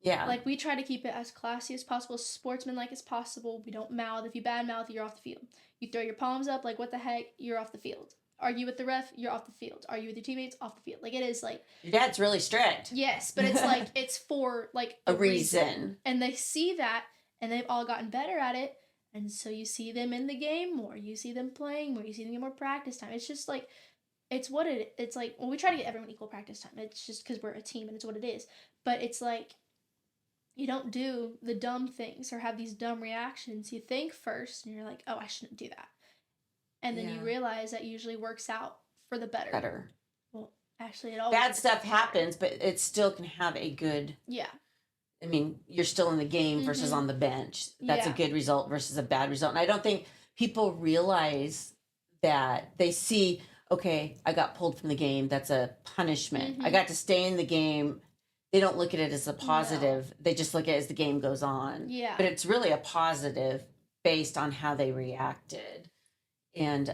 Yeah. Like, we try to keep it as classy as possible, sportsmanlike as possible. We don't mouth. If you bad mouth, you're off the field. You throw your palms up, like, what the heck, you're off the field. Argue with the ref, you're off the field. Argue with your teammates, off the field. Like, it is like... Your dad's really strict. Yes, but it's like, it's for, like, a reason. And they see that, and they've all gotten better at it. And so you see them in the game more, you see them playing more, you see them get more practice time. It's just like, it's like, well, we try to get everyone equal practice time. It's just because we're a team and it's what it is. But it's like, you don't do the dumb things or have these dumb reactions. You think first and you're like, oh, I shouldn't do that. And then you realize that usually works out for the better. Well, actually, it always bad stuff happens, but it still can have a good. Yeah. I mean, you're still in the game versus on the bench. That's a good result versus a bad result. And I don't think people realize that. They see, okay, I got pulled from the game. That's a punishment. I got to stay in the game. They don't look at it as a positive. No. They just look at it as the game goes on. Yeah. But it's really a positive based on how they reacted. And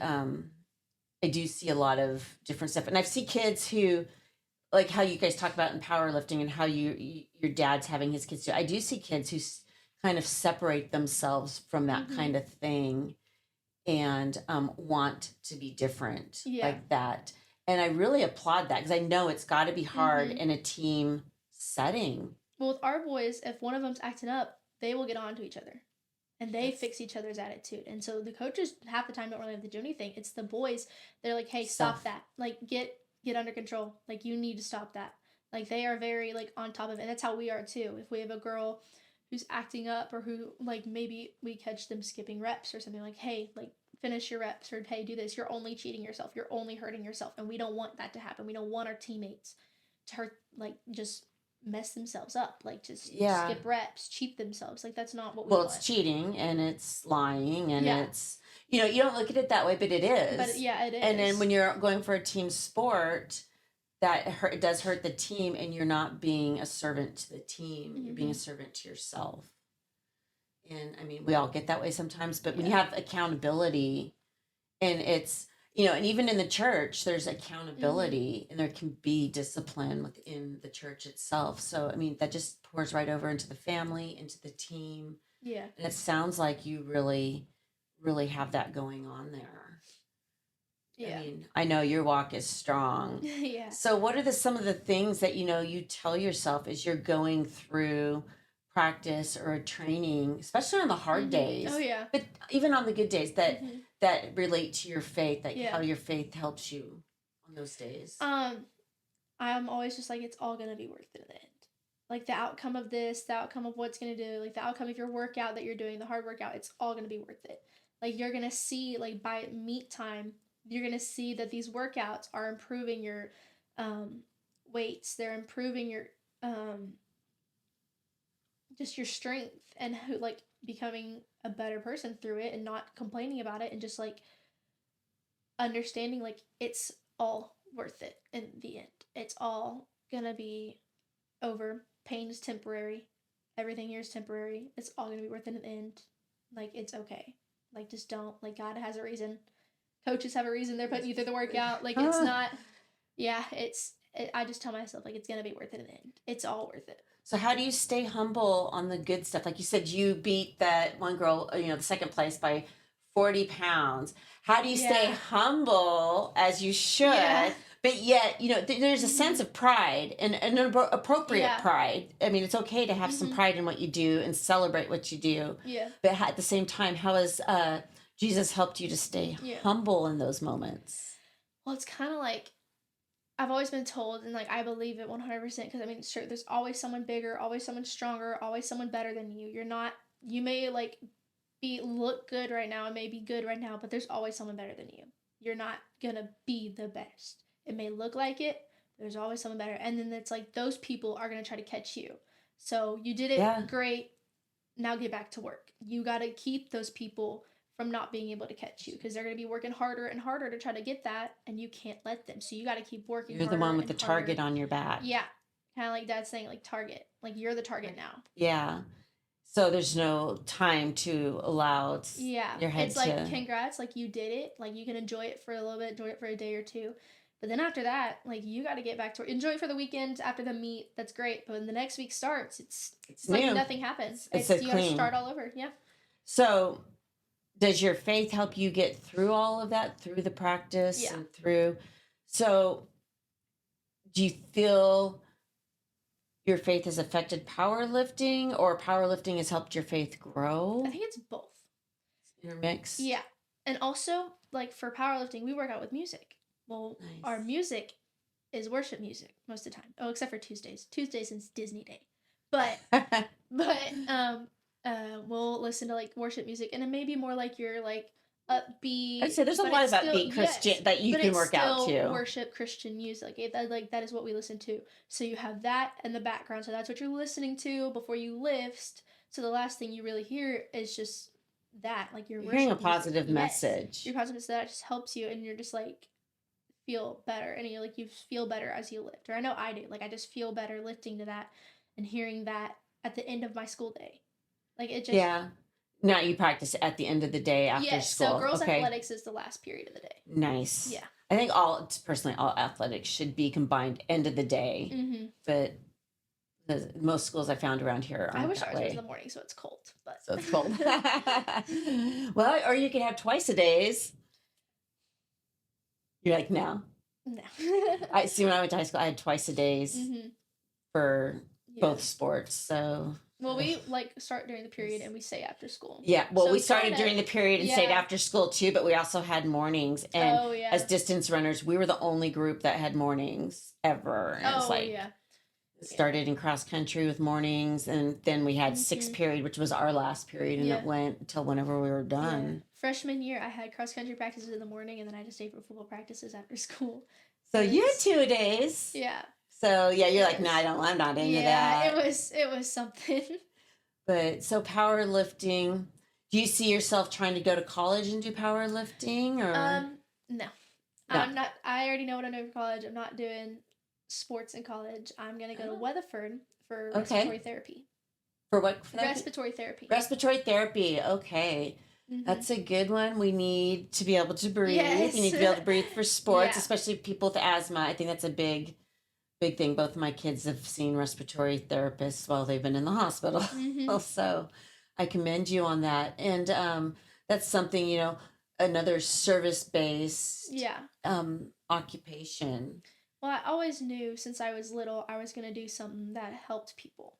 I do see a lot of different stuff. And I see kids who, like how you guys talk about in powerlifting and how your dad's having his kids do. I do see kids who kind of separate themselves from that kind of thing and want to be different like that. And I really applaud that because I know it's got to be hard in a team setting. Well, with our boys, if one of them's acting up, they will get on to each other. And they fix each other's attitude. And so the coaches half the time don't really have to do anything. It's the boys. They're like, hey, stop that. Like, get under control. Like, you need to stop that. Like, they are very, like, on top of it. And that's how we are, too. If we have a girl who's acting up or who, like, maybe we catch them skipping reps or something like, hey, like, finish your reps or, hey, do this. You're only cheating yourself. You're only hurting yourself. And we don't want that to happen. We don't want our teammates to hurt, like, just mess themselves up, like just skip reps, cheat themselves. Like that's not what we want. Well, it's cheating and it's lying and it's, you don't look at it that way, but it is. But yeah, it is. And then when you're going for a team sport, it does hurt the team, and you're not being a servant to the team. You're being a servant to yourself. And I mean, we all get that way sometimes, but when you have accountability, and it's, and even in the church, there's accountability and there can be discipline within the church itself. So, I mean, that just pours right over into the family, into the team. Yeah. And it sounds like you really, really have that going on there. Yeah. I mean, I know your walk is strong. Yeah. So what are some of the things that, you tell yourself as you're going through practice or a training, especially on the hard days? Oh, yeah. But even on the good days that relate to your faith, like how your faith helps you on those days? I'm always just like, it's all going to be worth it in the end. Like the outcome of this, the outcome of what's going to do, like the outcome of your workout that you're doing, the hard workout, it's all going to be worth it. Like you're going to see, like by meet time, you're going to see that these workouts are improving your weights. They're improving your, just your strength and like becoming a better person through it and not complaining about it and just like understanding like it's all worth it in the end. It's all gonna be over. Pain is temporary. Everything here is temporary. It's all gonna be worth it in the end. Like it's okay. Like just don't, like God has a reason. Coaches have a reason they're putting you through the workout. Like it's not, I just tell myself like it's gonna be worth it in the end. It's all worth it. So how do you stay humble on the good stuff? Like you said, you beat that one girl, the second place by 40 pounds. How do you stay humble as you should? Yeah. But yet, there's a sense of pride and an appropriate pride. I mean, it's okay to have some pride in what you do and celebrate what you do. Yeah. But at the same time, how has Jesus helped you to stay humble in those moments? Well, it's kind of like, I've always been told, and like I believe it 100%, because I mean, sure, there's always someone bigger, always someone stronger, always someone better than you. You may like look good right now, and may be good right now, but there's always someone better than you. You're not gonna be the best. It may look like it, but there's always someone better. And then it's like those people are gonna try to catch you. So you did it great. Now get back to work. You gotta keep those people from not being able to catch you because they're going to be working harder and harder to try to get that, and you can't let them. So you got to keep working. You're the one with the target on your back. Yeah, kind of like Dad's saying, like target, like you're the target now. Yeah. So there's no time to allow your head it's like congrats, like you did it, like you can enjoy it for a little bit, enjoy it for a day or two, but then after that, like you got to get back to enjoy it for the weekend after the meet. That's great, but when the next week starts, it's like nothing happens. You got to start all over. Yeah. So does your faith help you get through all of that, through the practice and through? So do you feel your faith has affected powerlifting, or powerlifting has helped your faith grow? I think it's both. intermix. Yeah. And also, like for powerlifting, we work out with music. Well, Nice. our music is worship music most of the time. Oh, except for Tuesdays. Tuesdays is Disney Day. But we'll listen to like worship music, and it may be more like your like upbeat. I'd say there's a but lot of it's still, upbeat Christian yes, that you but can it's work out still to. worship Christian music. That is what we listen to. So you have that in the background. So that's what you're listening to before you lift. So the last thing you really hear is just that, like your You're hearing a worship music. positive Yes. message. Your positive, so that just helps you, and you're just like feel better, and you feel better as you lift. Or I know I do. Like I just feel better lifting to that and hearing that at the end of my school day. Like it just Yeah. Now you practice at the end of the day after yes. school. So girls okay. athletics is the last period of the day. Nice. Yeah. I think personally all athletics should be combined end of the day. Mm-hmm. But most schools I found around here aren't I wish that ours way. was in the morning, so it's cold. But So it's cold. Well, or you could have twice a days. You're like, no. No. I see. When I went to high school, I had twice a days for both sports. So. Well, we like start during the period and we stay after school. Yeah, well, So we started during the period and stayed after school too, but we also had mornings. And as distance runners, we were the only group that had mornings ever. And it was like, started in cross country with mornings, and then we had sixth period, which was our last period, and it went until whenever we were done. Yeah. Freshman year, I had cross country practices in the morning, and then I had to stay for football practices after school. So you had 2 days. Yeah. So yeah, you're like, no, I'm not into that. It was something. But so powerlifting, do you see yourself trying to go to college and do powerlifting, or? No. I'm not. I already know what I'm doing for college. I'm not doing sports in college. I'm gonna go to Weatherford for respiratory therapy. For what? Respiratory therapy. Respiratory therapy. Okay. Mm-hmm. That's a good one. We need to be able to breathe. Yes. You need to be able to breathe for sports, especially people with asthma. I think that's a big thing. Both of my kids have seen respiratory therapists while they've been in the hospital. Mm-hmm. So I commend you on that. And that's something, another service-based occupation. Well, I always knew since I was little I was going to do something that helped people.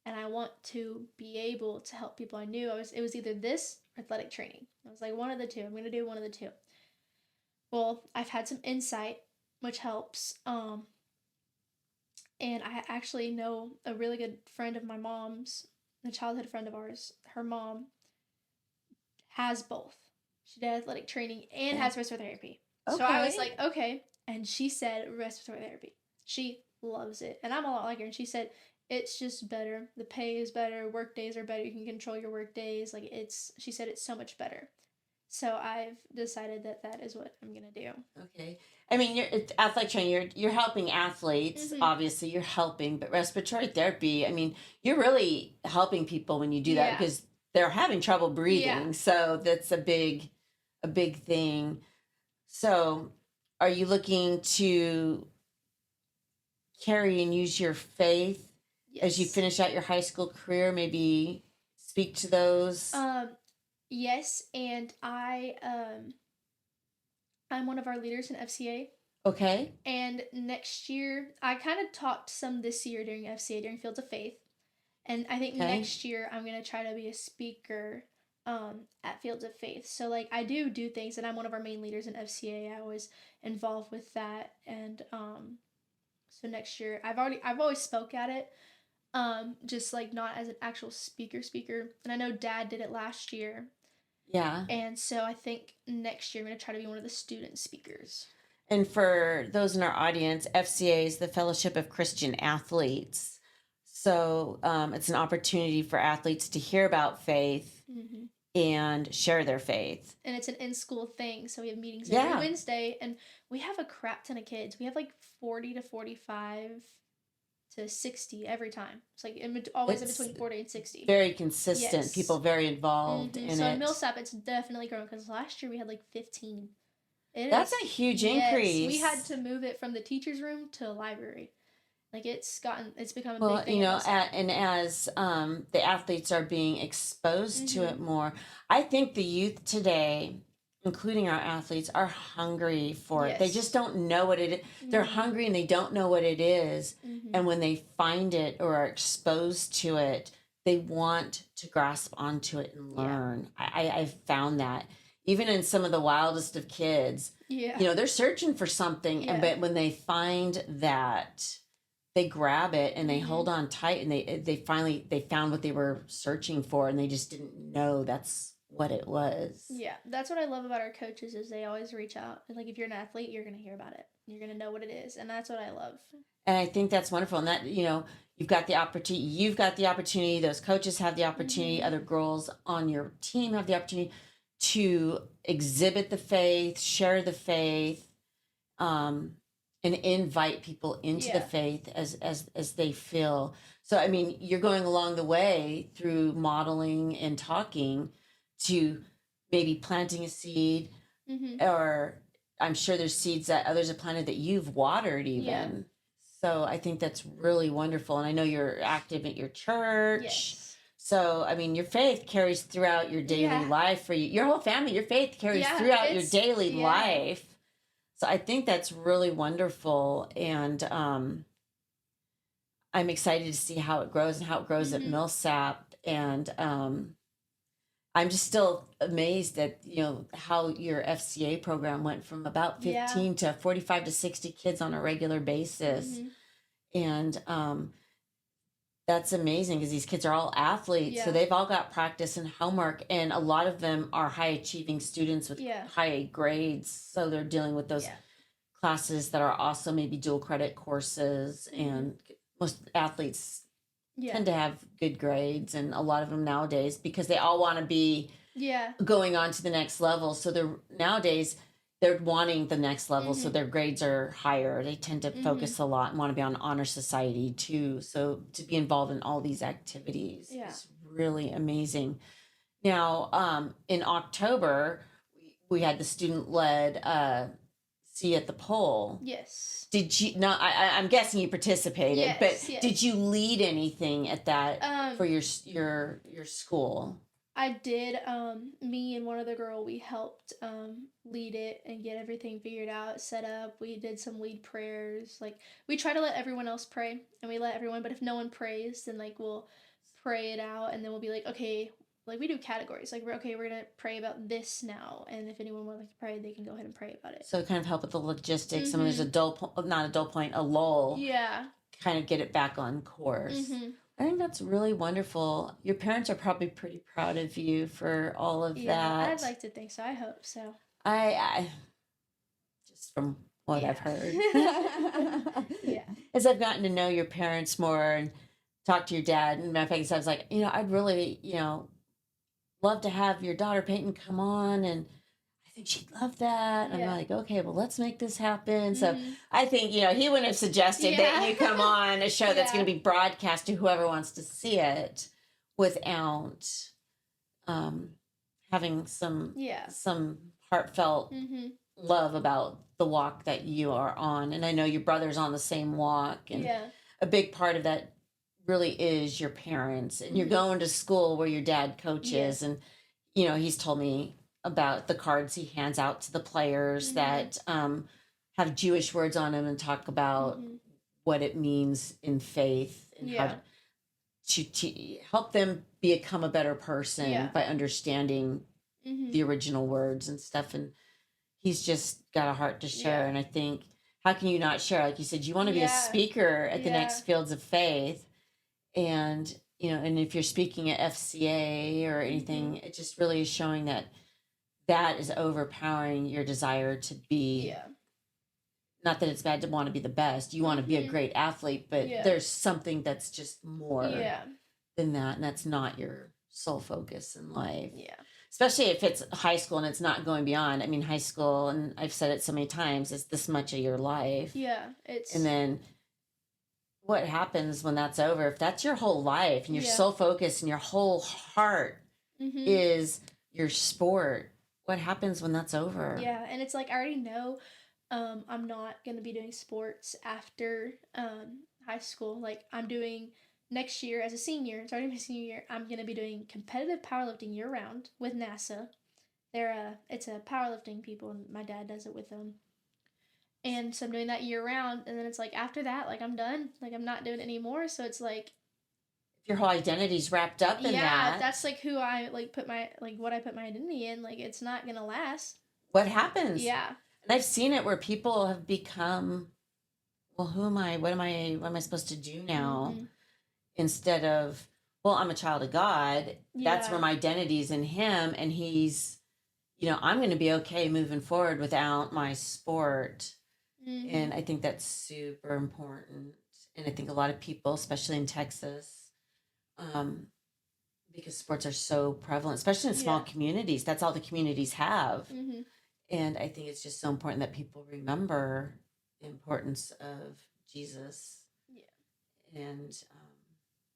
And I want to be able to help people. I knew it was either this or athletic training. I was like, one of the two. I'm going to do one of the two. Well, I've had some insight, which helps. And I actually know a really good friend of my mom's, a childhood friend of ours. Her mom has both. She did athletic training and has respiratory therapy. Okay. So I was like, okay. And she said respiratory therapy. She loves it. And I'm a lot like her. And she said, it's just better. The pay is better. Work days are better. You can control your work days. She said it's so much better. So I've decided that is what I'm going to do. Okay. I mean, you're athletic training. You're helping athletes. Mm-hmm. Obviously, you're helping. But respiratory therapy, I mean, you're really helping people when you do that because they're having trouble breathing. Yeah. So that's a big thing. So are you looking to carry and use your faith as you finish out your high school career? Maybe speak to those? Yes, and I'm one of our leaders in FCA. Okay. And next year, I kind of talked some this year during FCA, during Fields of Faith. And I think next year I'm going to try to be a speaker at Fields of Faith. So I do things, and I'm one of our main leaders in FCA. I was involved with that. And so next year, I've always spoke at it. Just not as an actual speaker. And I know Dad did it last year. Yeah. And so I think next year I'm going to try to be one of the student speakers. And for those in our audience, FCA is the Fellowship of Christian Athletes. So it's an opportunity for athletes to hear about faith and share their faith. And it's an in-school thing. So we have meetings every Wednesday, and we have a crap ton of kids. We have 40 to 45 to 60 every time. It's always in between 40 and 60. Very consistent. Yes. People very involved in it. So in Millsap, it's definitely growing because last year we had 15. That's a huge increase. We had to move it from the teacher's room to a library. It's become a big thing. And as the athletes are being exposed to it more, I think the youth today, including our athletes, are hungry for it. They just don't know what it is. They're hungry and they don't know what it is. And when they find it or are exposed to it, they want to grasp onto it and learn. I've found that even in some of the wildest of kids, they're searching for something, and but when they find that, they grab it and they hold on tight, and they finally they found what they were searching for, and they just didn't know that's what it was. Yeah, that's what I love about our coaches is they always reach out. And like if you're an athlete, you're gonna hear about it. You're gonna know what it is, and that's what I love. And I think that's wonderful. And that, you've got the opportunity. You've got the opportunity. Those coaches have the opportunity. Other girls on your team have the opportunity to exhibit the faith, share the faith, and invite people into the faith as they feel. So I mean, you're going along the way through modeling and talking to maybe planting a seed, or I'm sure there's seeds that others have planted that you've watered even. Yeah. So I think that's really wonderful. And I know you're active at your church. Yes. So, I mean, your faith carries throughout your daily life for you. Your whole family, your faith carries throughout your daily life. So I think that's really wonderful. And I'm excited to see how it grows and how it grows at Millsap. And I'm just still amazed at, how your FCA program went from about 15 to 45 to 60 kids on a regular basis. And that's amazing because these kids are all athletes. So they've all got practice and homework. And a lot of them are high achieving students with high grades. So they're dealing with those classes that are also maybe dual credit courses. And most athletes tend to have good grades, and a lot of them nowadays, because they all want to be going on to the next level. So they're wanting the next level, so their grades are higher. They tend to focus a lot and want to be on honor society too. So to be involved in all these activities is really amazing. Now, in October, we had the student-led See at the Pole. Yes. Did you not? I'm guessing you participated, but did you lead anything at that for your school? I did. Me and one other girl, we helped lead it and get everything figured out, set up. We did some lead prayers. Like we try to let everyone else pray, and we let everyone. But if no one prays, then like we'll pray it out, and then we'll be like, okay. Like we do categories, like we're gonna pray about this now, and if anyone would like to pray, they can go ahead and pray about it. So kind of help with the logistics. I mean, there's not a dull point, a lull. Yeah. Kind of get it back on course. I think that's really wonderful. Your parents are probably pretty proud of you for all of that. I'd like to think so. I hope so. I just from what I've heard. As I've gotten to know your parents more and talk to your dad, and matter of fact, I was like, I'd really, love to have your daughter Payton come on, and I think she'd love that. I'm like, okay, well, let's make this happen. So I think, he wouldn't have suggested that you come on a show that's going to be broadcast to whoever wants to see it without having some heartfelt love about the walk that you are on. And I know your brother's on the same walk, and a big part of that really is your parents, and you're going to school where your dad coaches, and he's told me about the cards he hands out to the players that have Jewish words on them and talk about what it means in faith, and how to help them become a better person by understanding the original words and stuff. And he's just got a heart to share, and I think, how can you not share? Like you said, you want to be a speaker at the next Fields of Faith. And, and if you're speaking at FCA or anything, it just really is showing that is overpowering your desire to be, not that it's bad to want to be the best. You want to be a great athlete, but there's something that's just more than that. And that's not your sole focus in life. Yeah. Especially if it's high school and it's not going beyond. I mean, high school, and I've said it so many times, is this much of your life. Yeah. And then what happens when that's over? If that's your whole life and you're so focused and your whole heart is your sport, what happens when that's over? Yeah, and it's like I already know I'm not going to be doing sports after high school. Like I'm doing next year as a senior, starting my senior year, I'm going to be doing competitive powerlifting year round with NASA. It's a powerlifting people, and my dad does it with them. And so I'm doing that year round, and then it's like after that, like I'm done. Like I'm not doing it anymore. So it's like your whole identity's wrapped up in Yeah, that, that's like who I like put my like what I put my identity in. Like it's not gonna last. what happens? Yeah. And I've seen it where people have become, well, who am I? What am I supposed to do now? Mm-hmm. Instead of, well, I'm a child of God. That's where Yeah. my identity's in him. And he's, I'm going to be okay moving forward without my sport. Mm-hmm. And I think that's super important. And I think a lot of people, especially in Texas, um, because sports are so prevalent, especially in small Yeah. communities, that's all the communities have. Mm-hmm. And I think it's just so important that people remember the importance of Jesus. Yeah. And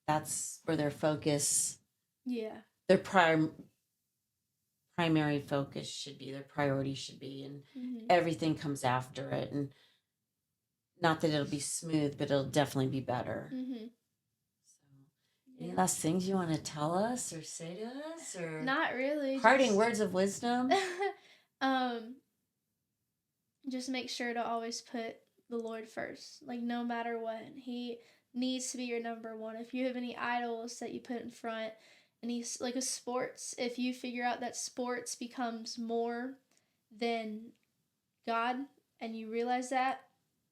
that's where their focus, Yeah. their primary focus should be, their priority should be, and Mm-hmm. everything comes after it. And not that it'll be smooth, but it'll definitely be better. Mm-hmm. So, any last things you want to tell us or say to us, or not really. parting words of wisdom? um, just make sure to always put the Lord first. Like no matter what, He needs to be your number one. If you have any idols that you put in front, and He's like with sports, if you figure out that sports becomes more than God, and you realize that,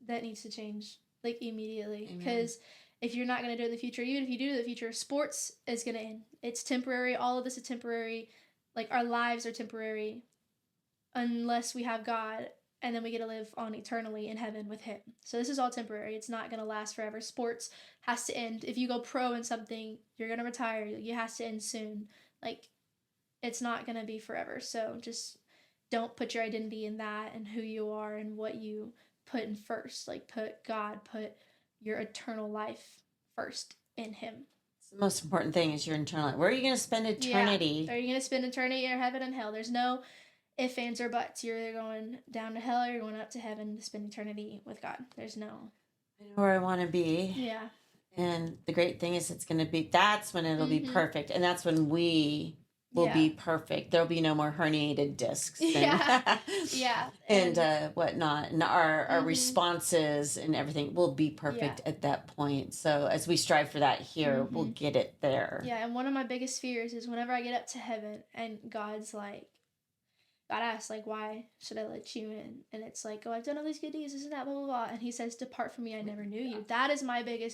that needs to change like immediately. Because if you're not going to do it in the future, even if you do it in the future, sports is going to end. It's temporary. All of this is temporary. Like our lives are temporary unless we have God, and then we get to live on eternally in heaven with Him. So this is all temporary. It's not going to last forever. Sports has to end. If you go pro in something, you're going to retire. It has to end soon. Like it's not going to be forever. So just don't put your identity in that and who you are and what you put in first. Like put God, put your eternal life first in Him. The most important thing is your eternal life. Where are you going to spend eternity? Yeah. Are you going to spend eternity in heaven and hell? There's no ifs, ands, or buts. You're either going down to hell or you're going up to heaven to spend eternity with God. There's no. I know where I want to be. Yeah. And the great thing is that's when it'll be perfect. And that's when we will be perfect. There'll be no more herniated discs. And, yeah. And whatnot. And our responses and everything will be perfect at that point. So as we strive for that here, we'll get it there. Yeah. And one of my biggest fears is whenever I get up to heaven and God asks, like, why should I let you in? And it's like, oh, I've done all these good deeds, this and that, blah, blah, blah. And He says, depart from me, I never knew you. That is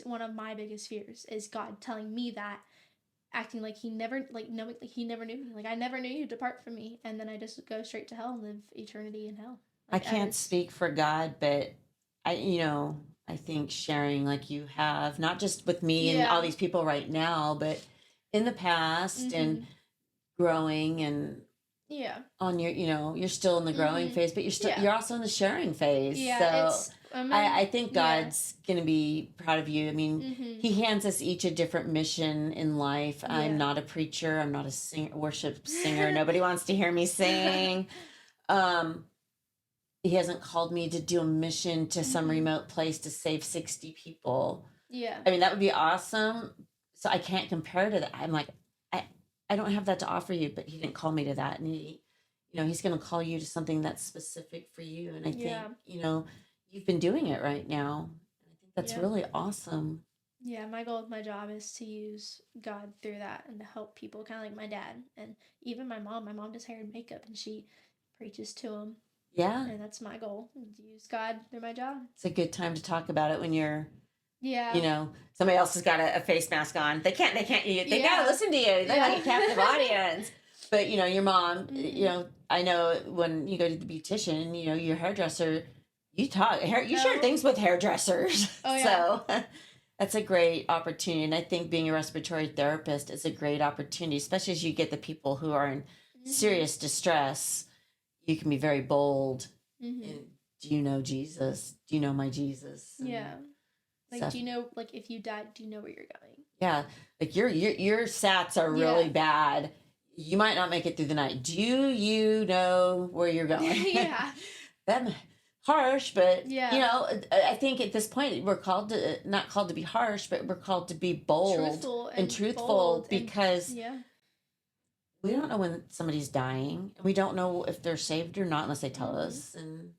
one of my biggest fears, is God telling me that, acting like He never, knowing like He never knew me. Like, I never knew you, depart from me. And then I just go straight to hell and live eternity in hell. Like, I can't speak for God, but I think sharing like you have, not just with me and all these people right now, but in the past and growing and on your, you're still in the growing phase, but you're also in the sharing phase. Yeah. So I think God's going to be proud of you. I mean, He hands us each a different mission in life. Yeah. I'm not a preacher. I'm not a worship singer. Nobody wants to hear me sing. He hasn't called me to do a mission to some remote place to save 60 people. Yeah. I mean, that would be awesome. So I can't compare to that. I'm like, I don't have that to offer you, but He didn't call me to that. And He's going to call you to something that's specific for you. And I think, you've been doing it right now. I think that's really awesome. Yeah, my goal with my job is to use God through that and to help people, kind of like my dad. And even my mom. My mom does hair and makeup, and she preaches to them. Yeah. And that's my goal, to use God through my job. It's a good time to talk about it when you're, somebody else has got a face mask on. They can't, they got to listen to you. They're like a captive audience. But, your mom, I know when you go to the beautician, your hairdresser, you share things with hairdressers. Oh, yeah. So that's a great opportunity. And I think being a respiratory therapist is a great opportunity, especially as you get the people who are in serious distress. You can be very bold. And, do you know Jesus? Do you know my Jesus? And like, do you know, like, if you died, do you know where you're going? Yeah. Like, your sats are really bad. You might not make it through the night. Do you know where you're going? Yeah. That harsh, but, I think at this point we're not called to be harsh, but we're called to be bold and truthful because we don't know when somebody's dying. We don't know if they're saved or not unless they tell us. And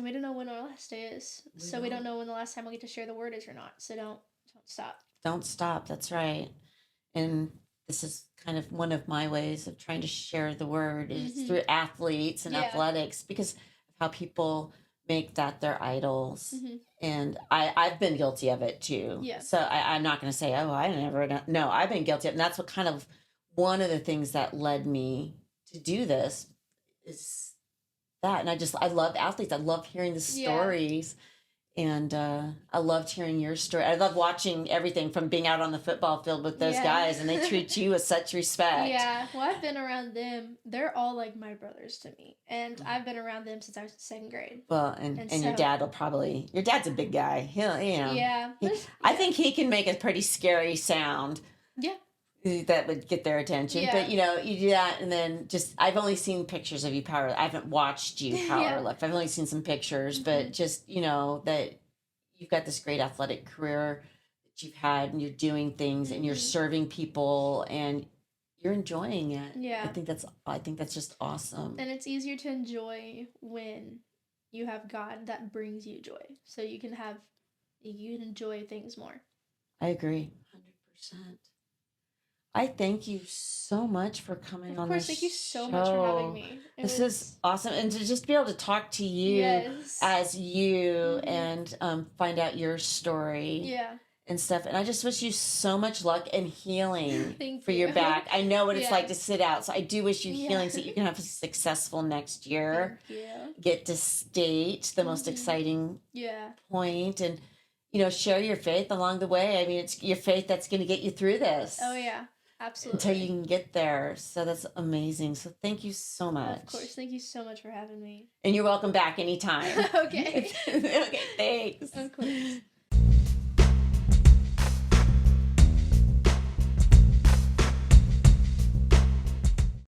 we don't know when our last day is. We don't know when the last time we get to share the word is or not. So don't stop. Don't stop. That's right. And this is kind of one of my ways of trying to share the word is Mm-hmm. through athletes and Yeah. athletics, because of how people make that their idols. Mm-hmm. And I've been guilty of it too. Yeah. So I'm not going to say, oh, I never, no, I've been guilty of it. And that's what kind of one of the things that led me to do this is that. And I love athletes. I love hearing the stories. And I loved hearing your story. I love watching everything from being out on the football field with those guys, and they treat you with such respect. Yeah, well, I've been around them. They're all like my brothers to me, and I've been around them since I was in 2nd grade. Well, and so, your dad will probably. Your dad's a big guy. He'll, Yeah, I think he can make a pretty scary sound. Yeah. That would get their attention. Yeah. But you do that, and then just I've only seen pictures of you power. I haven't watched you power lift. I've only seen some pictures, but just that you've got this great athletic career that you've had, and you're doing things, and you're serving people, and you're enjoying it. Yeah, I think that's just awesome. And it's easier to enjoy when you have God that brings you joy, so you can enjoy things more. I agree, 100%. I thank you so much for coming on this show. Of course, thank you so much for having me. This is awesome. And to just be able to talk to you as you and find out your story. Yeah. And stuff. And I just wish you so much luck and healing for you. your back. I know what it's like to sit out. So I do wish you healing so that you can have a successful next year. Thank you. Get to state the most exciting point, and share your faith along the way. I mean, it's your faith that's going to get you through this. Oh yeah. Absolutely. Until you can get there. So that's amazing. So thank you so much. Of course. Thank you so much for having me. And you're welcome back anytime. Okay. Okay, thanks. Of course.